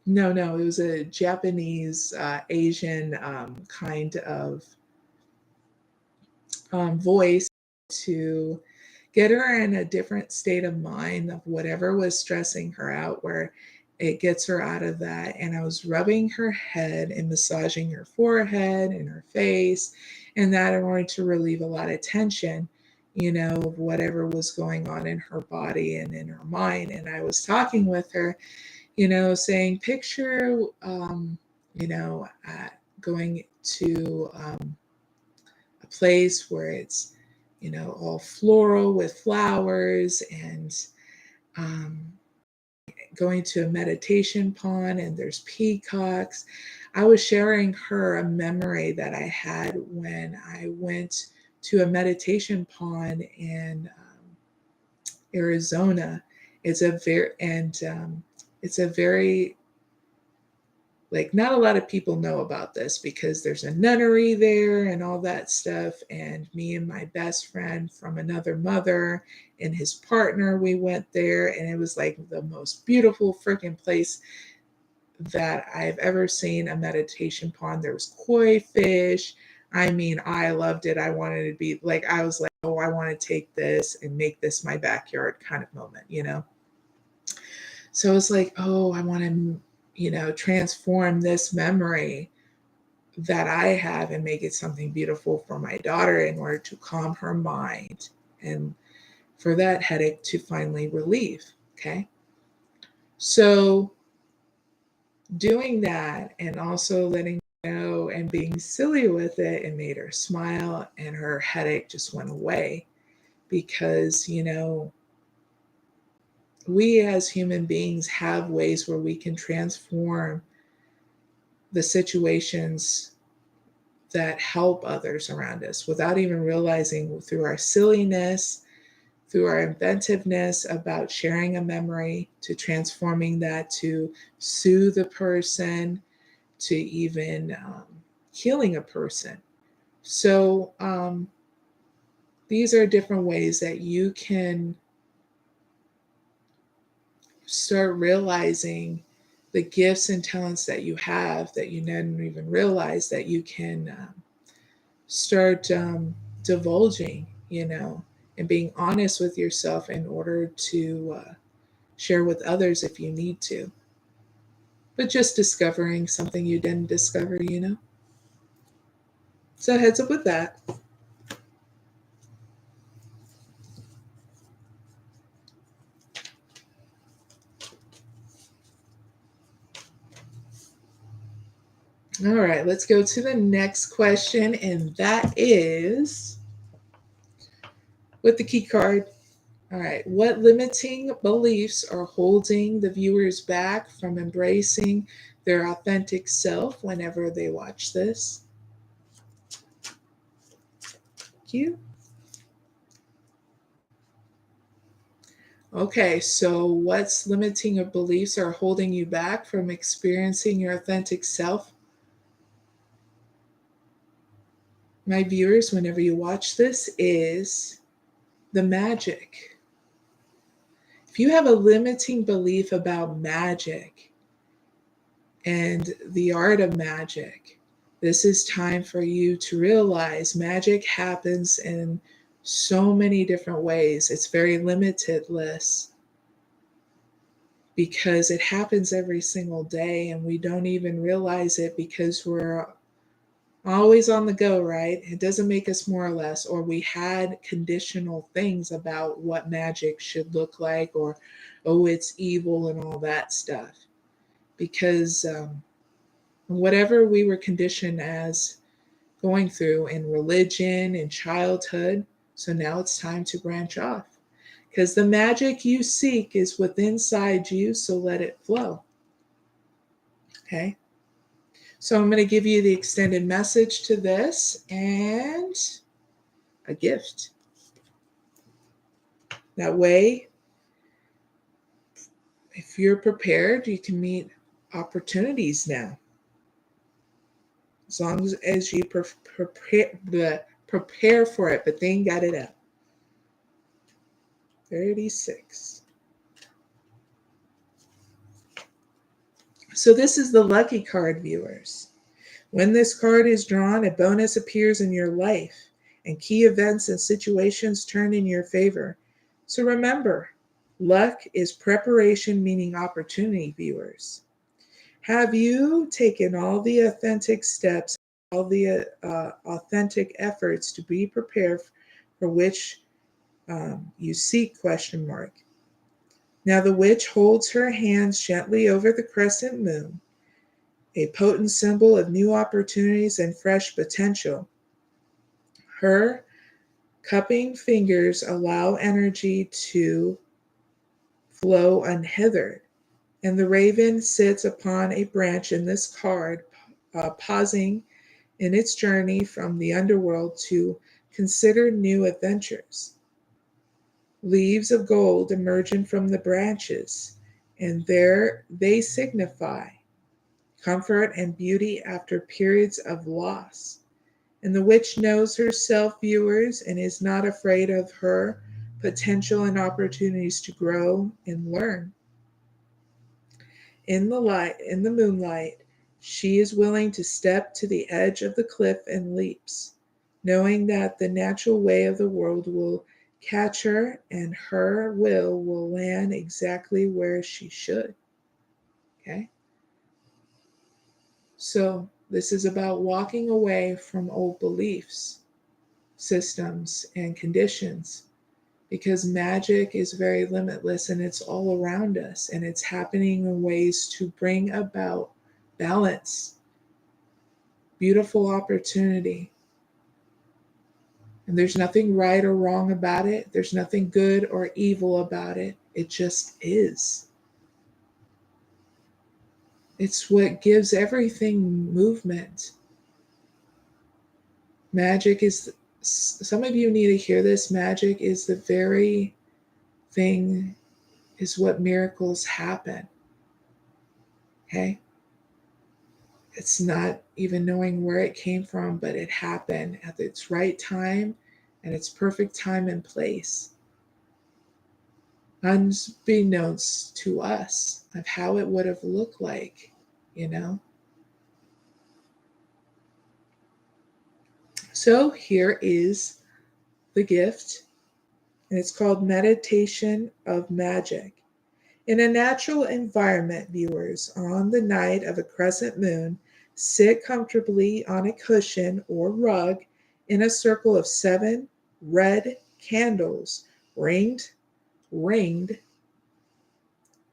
no, it was a Japanese, Asian kind of voice to get her in a different state of mind of whatever was stressing her out, where it gets her out of that. And I was rubbing her head and massaging her forehead and her face, and that in order to relieve a lot of tension, of whatever was going on in her body and in her mind. And I was talking with her, saying, picture, going to a place where it's, all floral with flowers, and um, going to a meditation pond and there's peacocks. I was sharing her a memory that I had when I went to a meditation pond in Arizona. It's a very, like, not a lot of people know about this because there's a nunnery there and all that stuff. And me and my best friend from another mother and his partner, we went there, and it was like the most beautiful freaking place that I've ever seen. A meditation pond. There was koi fish. I mean, I loved it. I wanted to be like, I was like, oh, I want to take this and make this my backyard kind of moment. So it's like, oh, I want to, transform this memory that I have and make it something beautiful for my daughter in order to calm her mind and for that headache to finally relieve. Okay. So doing that and also letting her know and being silly with it, and made her smile, and her headache just went away because, we as human beings have ways where we can transform the situations that help others around us without even realizing, through our silliness, through our inventiveness about sharing a memory, to transforming that to soothe a person, to even healing a person. So these are different ways that you can start realizing the gifts and talents that you have that you didn't even realize that you can start divulging, and being honest with yourself in order to share with others if you need to. But just discovering something you didn't discover. So heads up with that. All right, let's go to the next question, and that is with the key card. All right, what limiting beliefs are holding the viewers back from embracing their authentic self whenever they watch this? Thank you. Okay, so what's limiting your beliefs or holding you back from experiencing your authentic self? My viewers, whenever you watch this, is the magic. If you have a limiting belief about magic and the art of magic, this is time for you to realize magic happens in so many different ways. It's very limitless because it happens every single day and we don't even realize it because we're always on the go, right? It doesn't make us more or less, or we had conditional things about what magic should look like, or, oh, it's evil and all that stuff. Because whatever we were conditioned as going through in religion and childhood, so now it's time to branch off. Because the magic you seek is within inside you, so let it flow. Okay? So I'm going to give you the extended message to this and a gift. That way, if you're prepared, you can meet opportunities now. As long as you prepare for it, but then got it up. 36. So this is the lucky card, viewers. When this card is drawn, a bonus appears in your life, and key events and situations turn in your favor. So remember, luck is preparation, meaning opportunity, viewers. Have you taken all the authentic steps, all the authentic efforts to be prepared for which you seek, question mark. Now the witch holds her hands gently over the crescent moon, a potent symbol of new opportunities and fresh potential. Her cupping fingers allow energy to flow unhindered, and the raven sits upon a branch in this card, pausing in its journey from the underworld to consider new adventures. Leaves of gold emerging from the branches, and there they signify comfort and beauty after periods of loss. And the witch knows herself, viewers, and is not afraid of her potential and opportunities to grow and learn. In the moonlight, she is willing to step to the edge of the cliff and leaps, knowing that the natural way of the world will catch her and her will land exactly where she should. Okay? So, this is about walking away from old beliefs, systems, and conditions because magic is very limitless and it's all around us and it's happening in ways to bring about balance, beautiful opportunity. And there's nothing right or wrong about it. There's nothing good or evil about it. It just is. It's what gives everything movement. Magic is, some of you need to hear this, magic is the very thing, is what miracles happen. Okay? It's not even knowing where it came from, but it happened at its right time and its perfect time and place, unbeknownst to us of how it would have looked like, you know? So here is the gift, and it's called Meditation of Magic. In a natural environment, viewers, on the night of a crescent moon, sit comfortably on a cushion or rug in a circle of 7 red candles ringed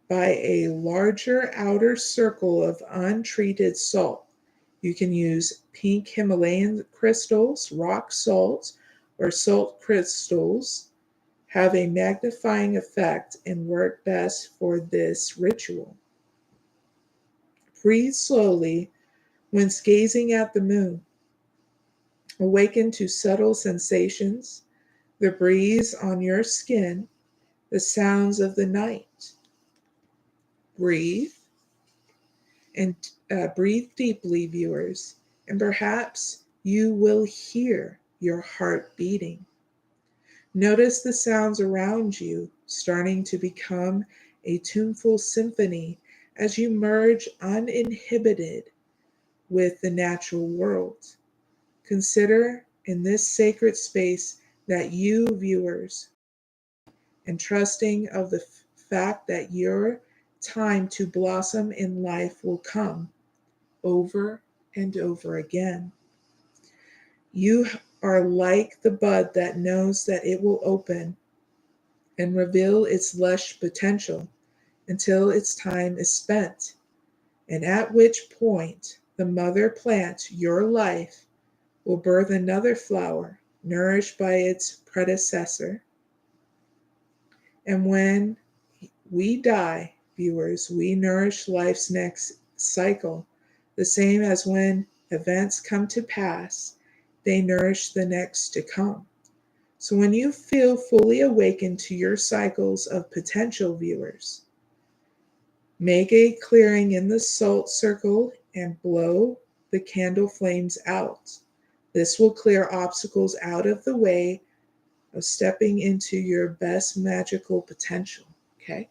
by a larger outer circle of untreated salt. You can use pink Himalayan crystals, rock salt, or salt crystals have a magnifying effect and work best for this ritual. Breathe slowly when gazing at the moon. Awaken to subtle sensations, the breeze on your skin, the sounds of the night. Breathe and breathe deeply, viewers, and perhaps you will hear your heart beating. Notice the sounds around you starting to become a tuneful symphony as you merge uninhibited with the natural world. Consider in this sacred space that you, viewers, and trusting of the fact that your time to blossom in life will come over and over again. You are like the bud that knows that it will open and reveal its lush potential until its time is spent, and at which point the mother plant, your life, will birth another flower nourished by its predecessor. And when we die, viewers, we nourish life's next cycle, the same as when events come to pass, they nourish the next to come. So when you feel fully awakened to your cycles of potential, viewers, make a clearing in the salt circle and blow the candle flames out. This will clear obstacles out of the way of stepping into your best magical potential, okay?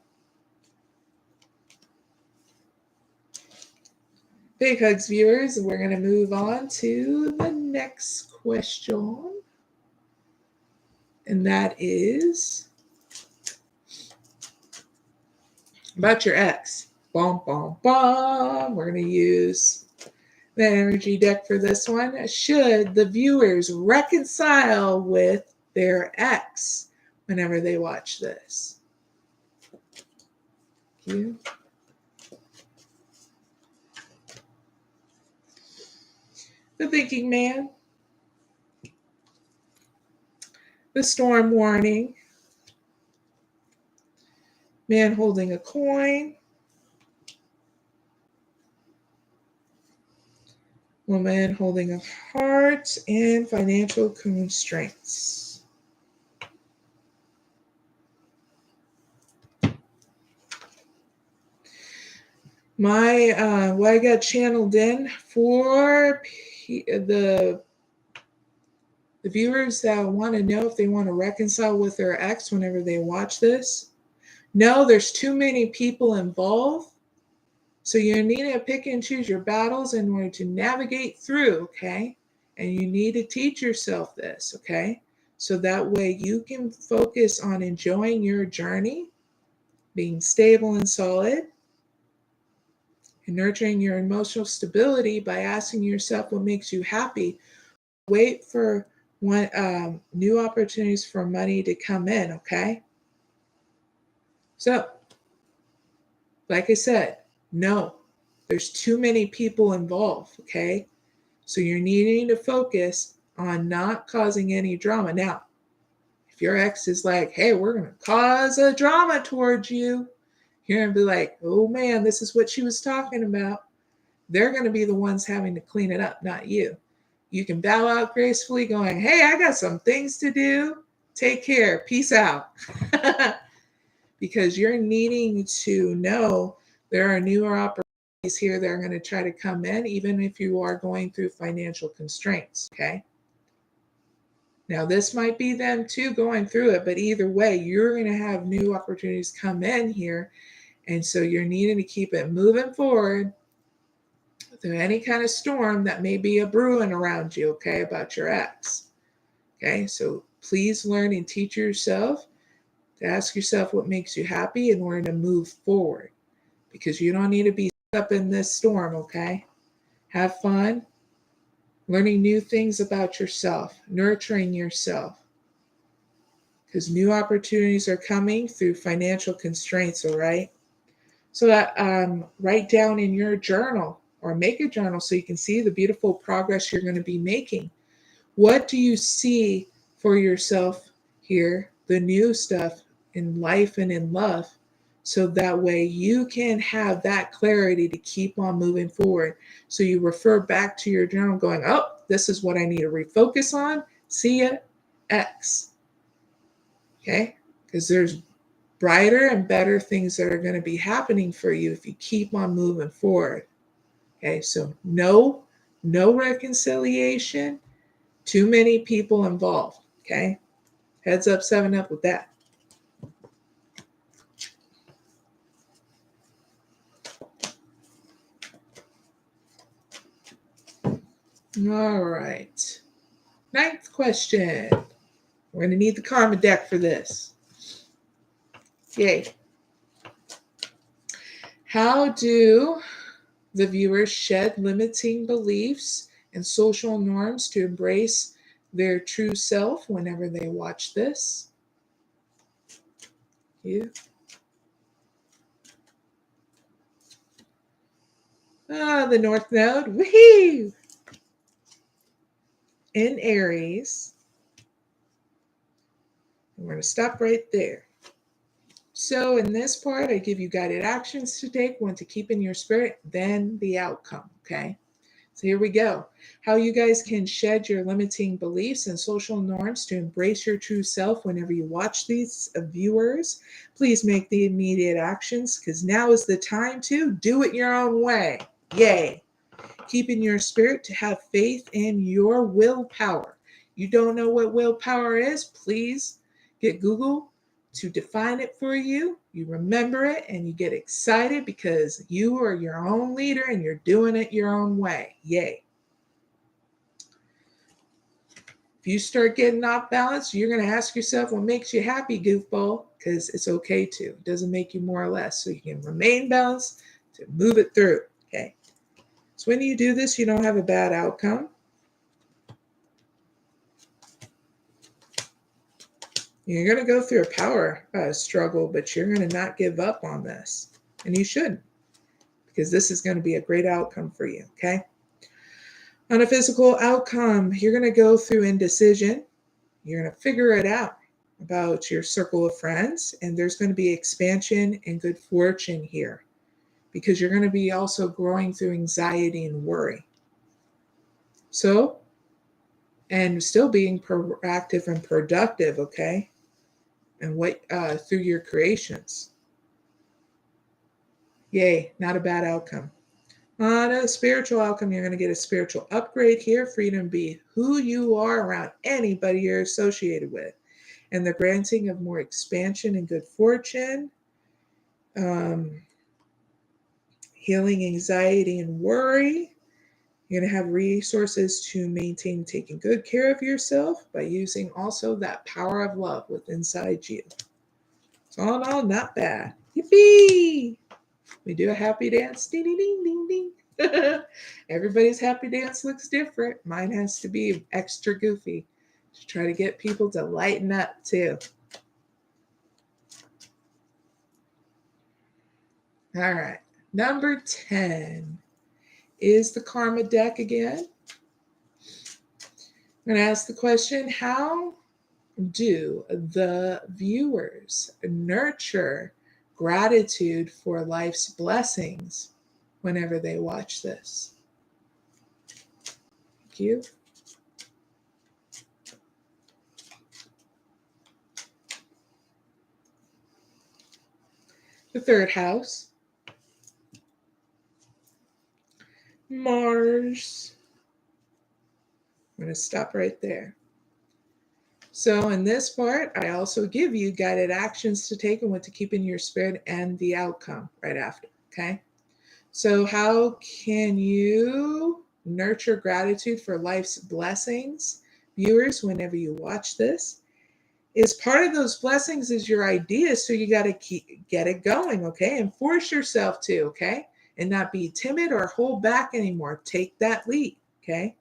Big hugs, viewers. We're going to move on to the next question. And that is about your ex. Bum, bum, bum. We're going to use the energy deck for this one. Should the viewers reconcile with their ex whenever they watch this? Thank you. The thinking man. The storm warning. Man holding a coin. Woman holding a heart, and financial constraints. What I got channeled in for the viewers that want to know if they want to reconcile with their ex whenever they watch this. No, there's too many people involved. So you need to pick and choose your battles in order to navigate through, okay? And you need to teach yourself this, okay? So that way you can focus on enjoying your journey, being stable and solid, and nurturing your emotional stability by asking yourself what makes you happy. Wait for new opportunities for money to come in, okay? So, like I said, no, there's too many people involved, okay? So you're needing to focus on not causing any drama. Now, if your ex is like, hey, we're going to cause a drama towards you, you're going to be like, oh man, this is what she was talking about. They're going to be the ones having to clean it up, not you. You can bow out gracefully going, hey, I got some things to do. Take care. Peace out. Because you're needing to know there are newer opportunities here that are going to try to come in, even if you are going through financial constraints, okay? Now, this might be them too going through it, but either way, you're going to have new opportunities come in here. And so you're needing to keep it moving forward through any kind of storm that may be a brewing around you, okay, about your ex. Okay, so please learn and teach yourself to ask yourself what makes you happy in order to move forward, because you don't need to be stuck up in this storm, okay? Have fun, learning new things about yourself, nurturing yourself, because new opportunities are coming through financial constraints, all right? So that write down in your journal, or make a journal so you can see the beautiful progress you're going to be making. What do you see for yourself here, the new stuff in life and in love, so that way you can have that clarity to keep on moving forward. So you refer back to your journal going, oh, this is what I need to refocus on. See ya, X. Okay? Because there's brighter and better things that are going to be happening for you if you keep on moving forward. Okay? So no reconciliation. Too many people involved. Okay? Heads up, 7 up with that. All right. 9th question. We're going to need the karma deck for this. Yay. How do the viewers shed limiting beliefs and social norms to embrace their true self whenever they watch this? You. The North Node. Woohoo! In Aries. And we're going to stop right there. So in this part, I give you guided actions to take, one to keep in your spirit, then the outcome, okay? So here we go. How you guys can shed your limiting beliefs and social norms to embrace your true self whenever you watch these viewers. Please make the immediate actions because now is the time to do it your own way. Yay. Keep in your spirit to have faith in your willpower. You don't know what willpower is? Please get Google to define it for you. You remember it and you get excited because you are your own leader and you're doing it your own way. Yay. If you start getting off balance, you're going to ask yourself what makes you happy, goofball, because it's okay to. It doesn't make you more or less. So you can remain balanced to move it through. Okay. So when you do this, you don't have a bad outcome. You're going to go through a power struggle, but you're going to not give up on this. And you shouldn't, because this is going to be a great outcome for you, okay? On a physical outcome, you're going to go through indecision. You're going to figure it out about your circle of friends, and there's going to be expansion and good fortune here, because you're going to be also growing through anxiety and worry. So, and still being proactive and productive, okay? And what through your creations. Yay, not a bad outcome. On a spiritual outcome, you're going to get a spiritual upgrade here, freedom to be who you are around anybody you're associated with. And the granting of more expansion and good fortune, healing anxiety and worry. You're going to have resources to maintain taking good care of yourself by using also that power of love within inside you. So all in all, not bad. Yippee! We do a happy dance. Ding, ding, ding, ding, ding. Everybody's happy dance looks different. Mine has to be extra goofy to try to get people to lighten up too. All right. Number 10 is the karma deck again. I'm going to ask the question, how do the viewers nurture gratitude for life's blessings whenever they watch this? Thank you. The 3rd house. Mars. I'm going to stop right there. So in this part, I also give you guided actions to take and what to keep in your spirit and the outcome right after, okay? So how can you nurture gratitude for life's blessings, viewers, whenever you watch this? Is part of those blessings is your ideas, so you got to get it going, okay? And force yourself to, okay? And not be timid or hold back anymore. Take that leap, okay?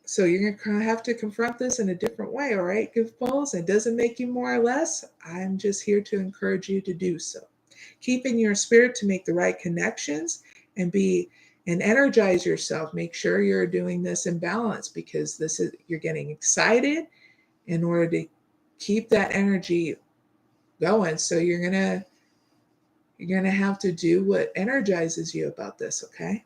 So you're going to have to confront this in a different way, all right, goofballs? It doesn't make you more or less. I'm just here to encourage you to do so. Keep in your spirit to make the right connections and energize yourself. Make sure you're doing this in balance, because you're getting excited in order to keep that energy going. So you're gonna have to do what energizes you about this, okay?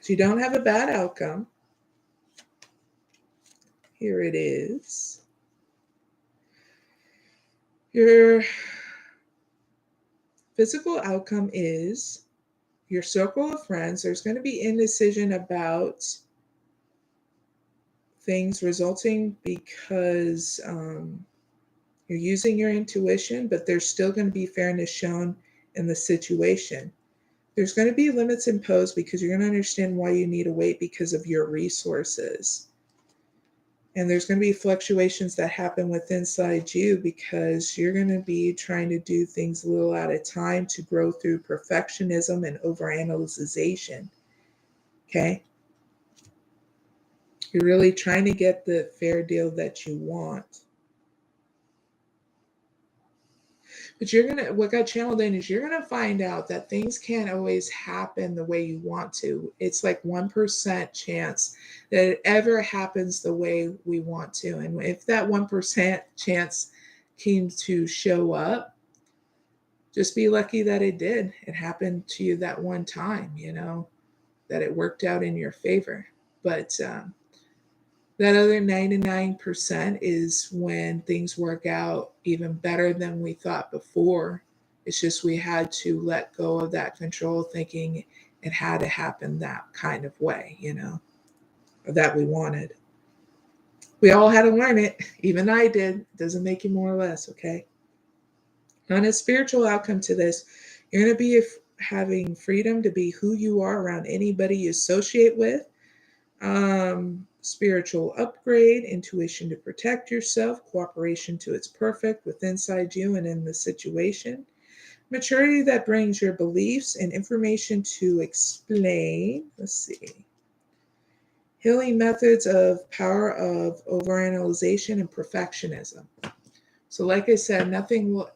So you don't have a bad outcome. Here it is. Your physical outcome is your circle of friends. There's going to be indecision about things resulting because you're using your intuition, but there's still going to be fairness shown in the situation. There's going to be limits imposed because you're going to understand why you need to wait because of your resources. And there's going to be fluctuations that happen within inside you because you're going to be trying to do things a little at a time to grow through perfectionism and overanalyzation. Okay? You're really trying to get the fair deal that you want. But what got channeled in is you're going to find out that things can't always happen the way you want to. It's like 1% chance that it ever happens the way we want to. And if that 1% chance came to show up, just be lucky that it did. It happened to you that one time, that it worked out in your favor. But that other 99% is when things work out even better than we thought before. It's just we had to let go of that control thinking it had to happen that kind of way, or that we wanted. We all had to learn it. Even I did. It doesn't make you more or less, okay? On a spiritual outcome to this, you're going to be having freedom to be who you are around anybody you associate with. Spiritual upgrade, intuition to protect yourself, cooperation to its perfect with inside you and in the situation, maturity that brings your beliefs and information to explain. Let's see. Healing methods of power of overanalyzation and perfectionism. So like I said, nothing will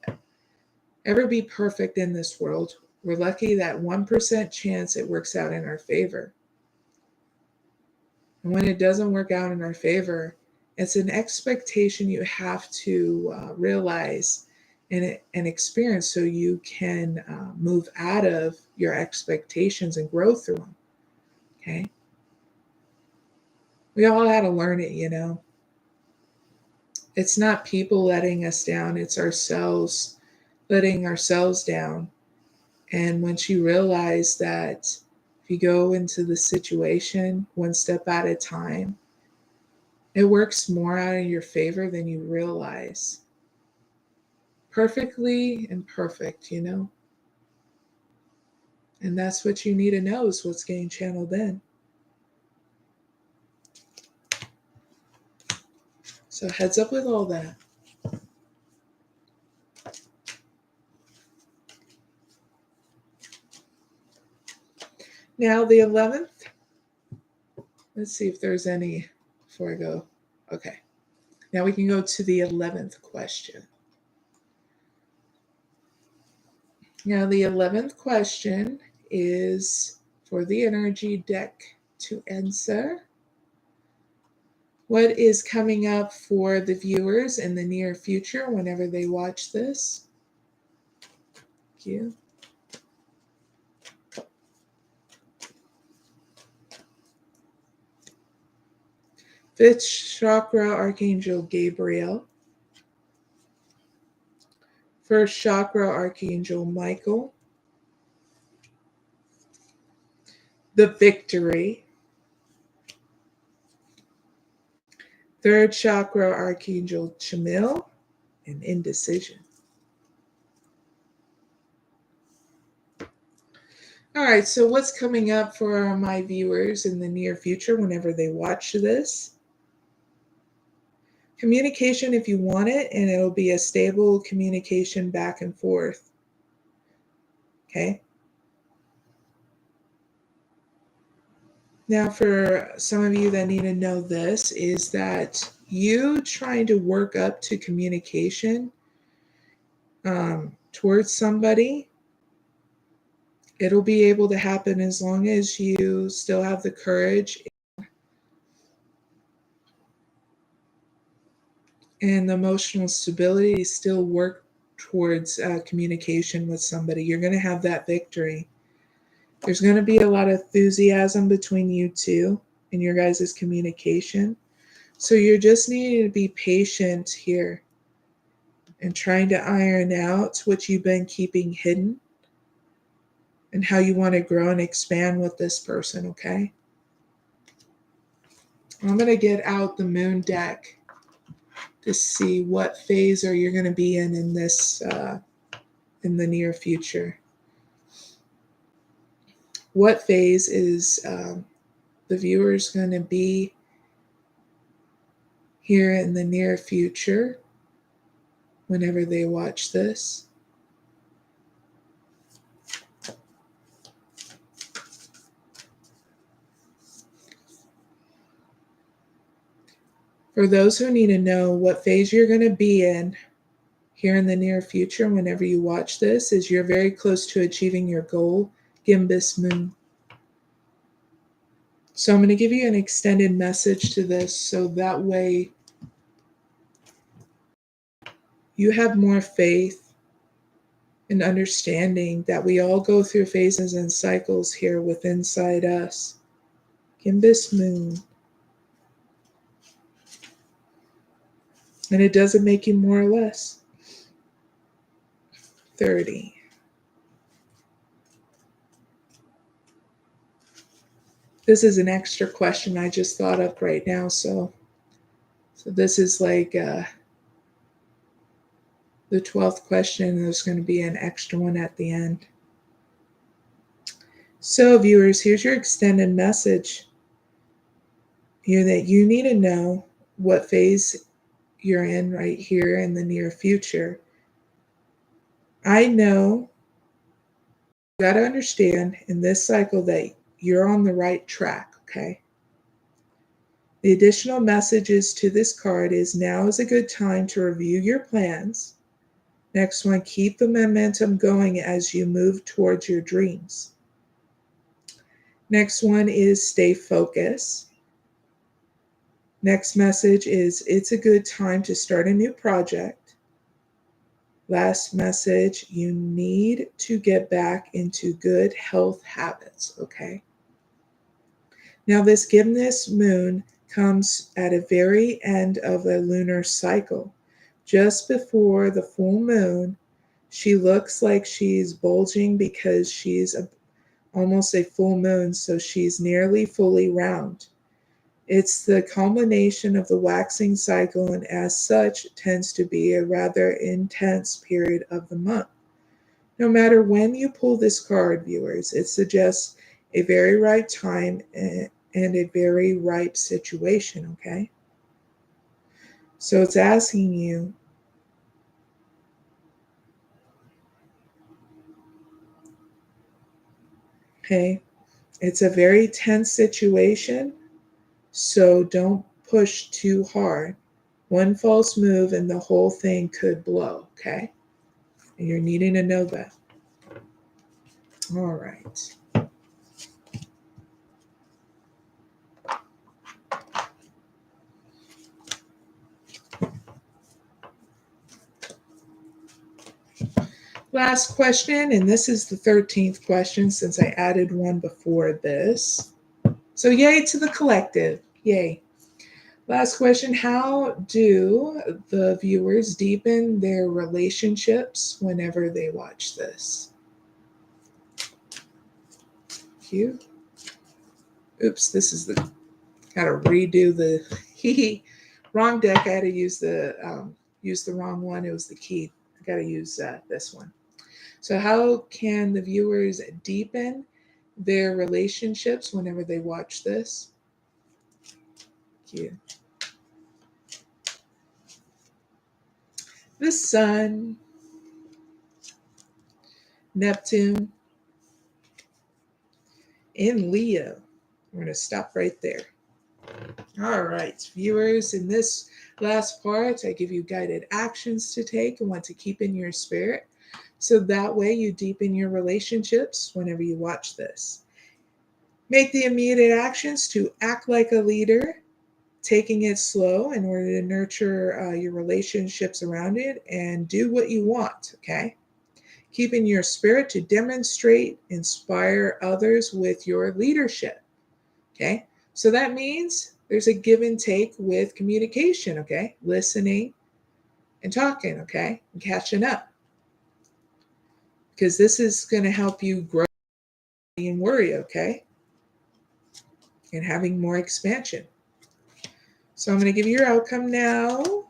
ever be perfect in this world. We're lucky that 1% chance it works out in our favor. And when it doesn't work out in our favor, it's an expectation you have to realize and experience so you can move out of your expectations and grow through them. Okay? We all had to learn it, It's not people letting us down, it's ourselves letting ourselves down. And once you realize that if you go into the situation one step at a time, it works more out in your favor than you realize. Perfectly imperfect, And that's what you need to know is what's getting channeled in. So heads up with all that. Now the 11th. Let's see if there's any before I go. Okay. Now we can go to the 11th question. Now the 11th question is for the energy deck to answer. What is coming up for the viewers in the near future whenever they watch this? Thank you. Fifth chakra, Archangel Gabriel. First chakra, Archangel Michael. The Victory. Third chakra, Archangel Chamuel, and Indecision. All right, so what's coming up for my viewers in the near future whenever they watch this? Communication if you want it, and it'll be a stable communication back and forth. Okay? Now, for some of you that need to know this, is that you trying to work up to communication towards somebody It'll be able to happen as long as you still have the courage and the emotional stability to still work towards communication with somebody. You're going to have that victory. There's going to be a lot of enthusiasm between you two in your guys' communication. So you're just needing to be patient here and trying to iron out what you've been keeping hidden and how you want to grow and expand with this person, okay? I'm going to get out the moon deck to see what phase are you going to be in this in the near future. What phase is the viewers going to be here in the near future whenever they watch this? For those who need to know what phase you're going to be in here in the near future whenever you watch this, is you're very close to achieving your goal, Gimbus Moon. So I'm going to give you an extended message to this so that way you have more faith and understanding that we all go through phases and cycles here within inside us. Gimbus Moon. And it doesn't make you more or less. 30. This is an extra question I just thought of right now. So this is like the 12th question. There's going to be an extra one at the end. So viewers, here's your extended message here that you need to know what phase you're in right here in the near future. I know you got to understand in this cycle that you're on the right track, okay? The additional messages to this card is now is a good time to review your plans. Next one, keep the momentum going as you move towards your dreams. Next one is stay focused. Next message is it's a good time to start a new project. Last message, you need to get back into good health habits, okay? Now this Gimbus Moon comes at a very end of a lunar cycle. Just before the full moon, she looks like she's bulging because she's almost a full moon, so she's nearly fully round. It's the culmination of the waxing cycle and as such tends to be a rather intense period of the month. No matter when you pull this card, viewers, it suggests a very ripe time and a very ripe situation, okay? So it's asking you, okay, it's a very tense situation, so don't push too hard. One false move and the whole thing could blow, okay? And you're needing to know that. All right. Last question, and this is the 13th question since I added one before this. So yay to the collective, yay. Last question, how do the viewers deepen their relationships whenever they watch this? Cute. Oops, this is the, gotta redo the, wrong deck. I had to use the wrong one. It was the key. I gotta use this one. So how can the viewers deepen their relationships whenever they watch this? Cute. The Sun, Neptune, in Leo. We're going to stop right there. All right, viewers, in this last part, I give you guided actions to take and what to keep in your spirit So that way you deepen your relationships whenever you watch this. Make the immediate actions to act like a leader, taking it slow in order to nurture your relationships around it, and do what you want, okay? Keeping your spirit to demonstrate, inspire others with your leadership, okay? So that means there's a give and take with communication, okay? Listening and talking, okay? And catching up. Because this is going to help you grow and worry, okay? And having more expansion. So I'm going to give you your outcome now.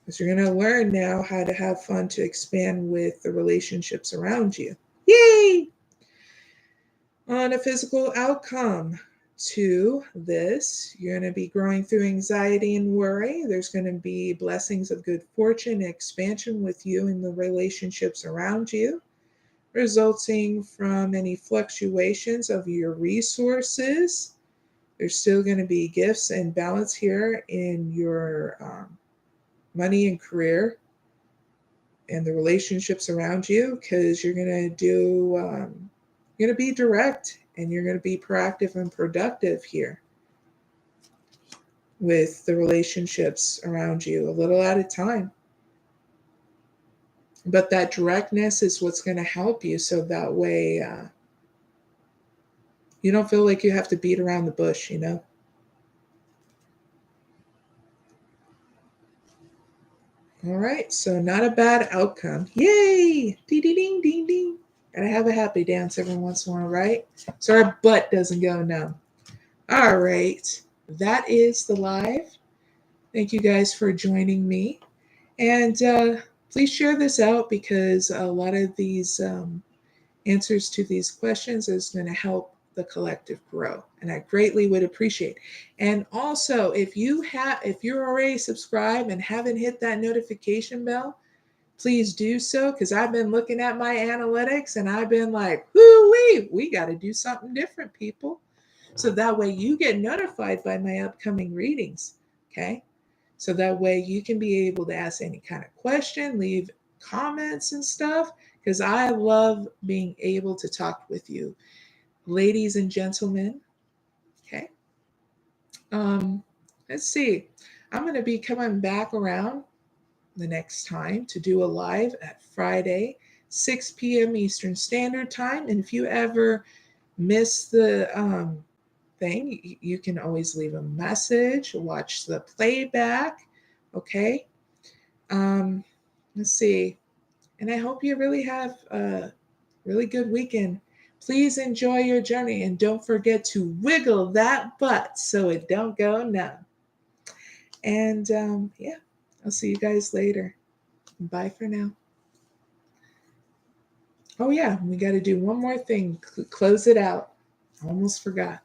Because you're going to learn now how to have fun to expand with the relationships around you. Yay! On a physical outcome to this, you're going to be growing through anxiety and worry. There's going to be blessings of good fortune and expansion with you and the relationships around you, resulting from any fluctuations of your resources. There's still going to be gifts and balance here in your money and career and the relationships around you, because you're going to be direct and you're going to be proactive and productive here with the relationships around you, a little at a time. But that directness is what's going to help you, so that way you don't feel like you have to beat around the bush, you know? All right, so not a bad outcome. Yay! Ding, ding, ding, ding, ding. Gotta have a happy dance every once in a while, right? So our butt doesn't go numb. All right, that is the live. Thank you guys for joining me. And please share this out, because a lot of these answers to these questions is going to help the collective grow, and I greatly would appreciate. And also, if you're already subscribed and haven't hit that notification bell, please do so, because I've been looking at my analytics and I've been like, whoo-wee, we got to do something different, people. So that way you get notified by my upcoming readings, okay? So that way you can be able to ask any kind of question, leave comments and stuff, because I love being able to talk with you, ladies and gentlemen. Okay. Let's see. I'm going to be coming back around the next time to do a live at Friday, 6 p.m. Eastern Standard Time. And if you ever miss the thing, you can always leave a message, watch the playback. Okay. Let's see. And I hope you really have a really good weekend. Please enjoy your journey, and don't forget to wiggle that butt so it don't go numb. And yeah, I'll see you guys later. Bye for now. Oh yeah, we got to do one more thing. Close it out. Almost forgot.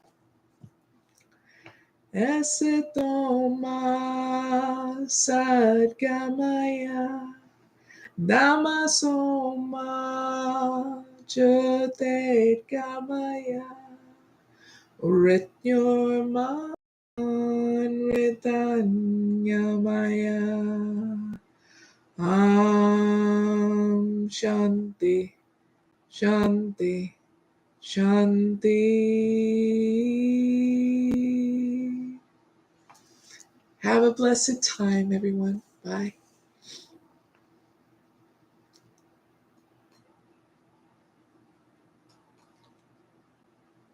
Ese toma sadgamaya Damasoma Jyote Gamaya Ritnyorman Ritanyamaya Shanti Shanti Shanti. Have a blessed time, everyone. Bye.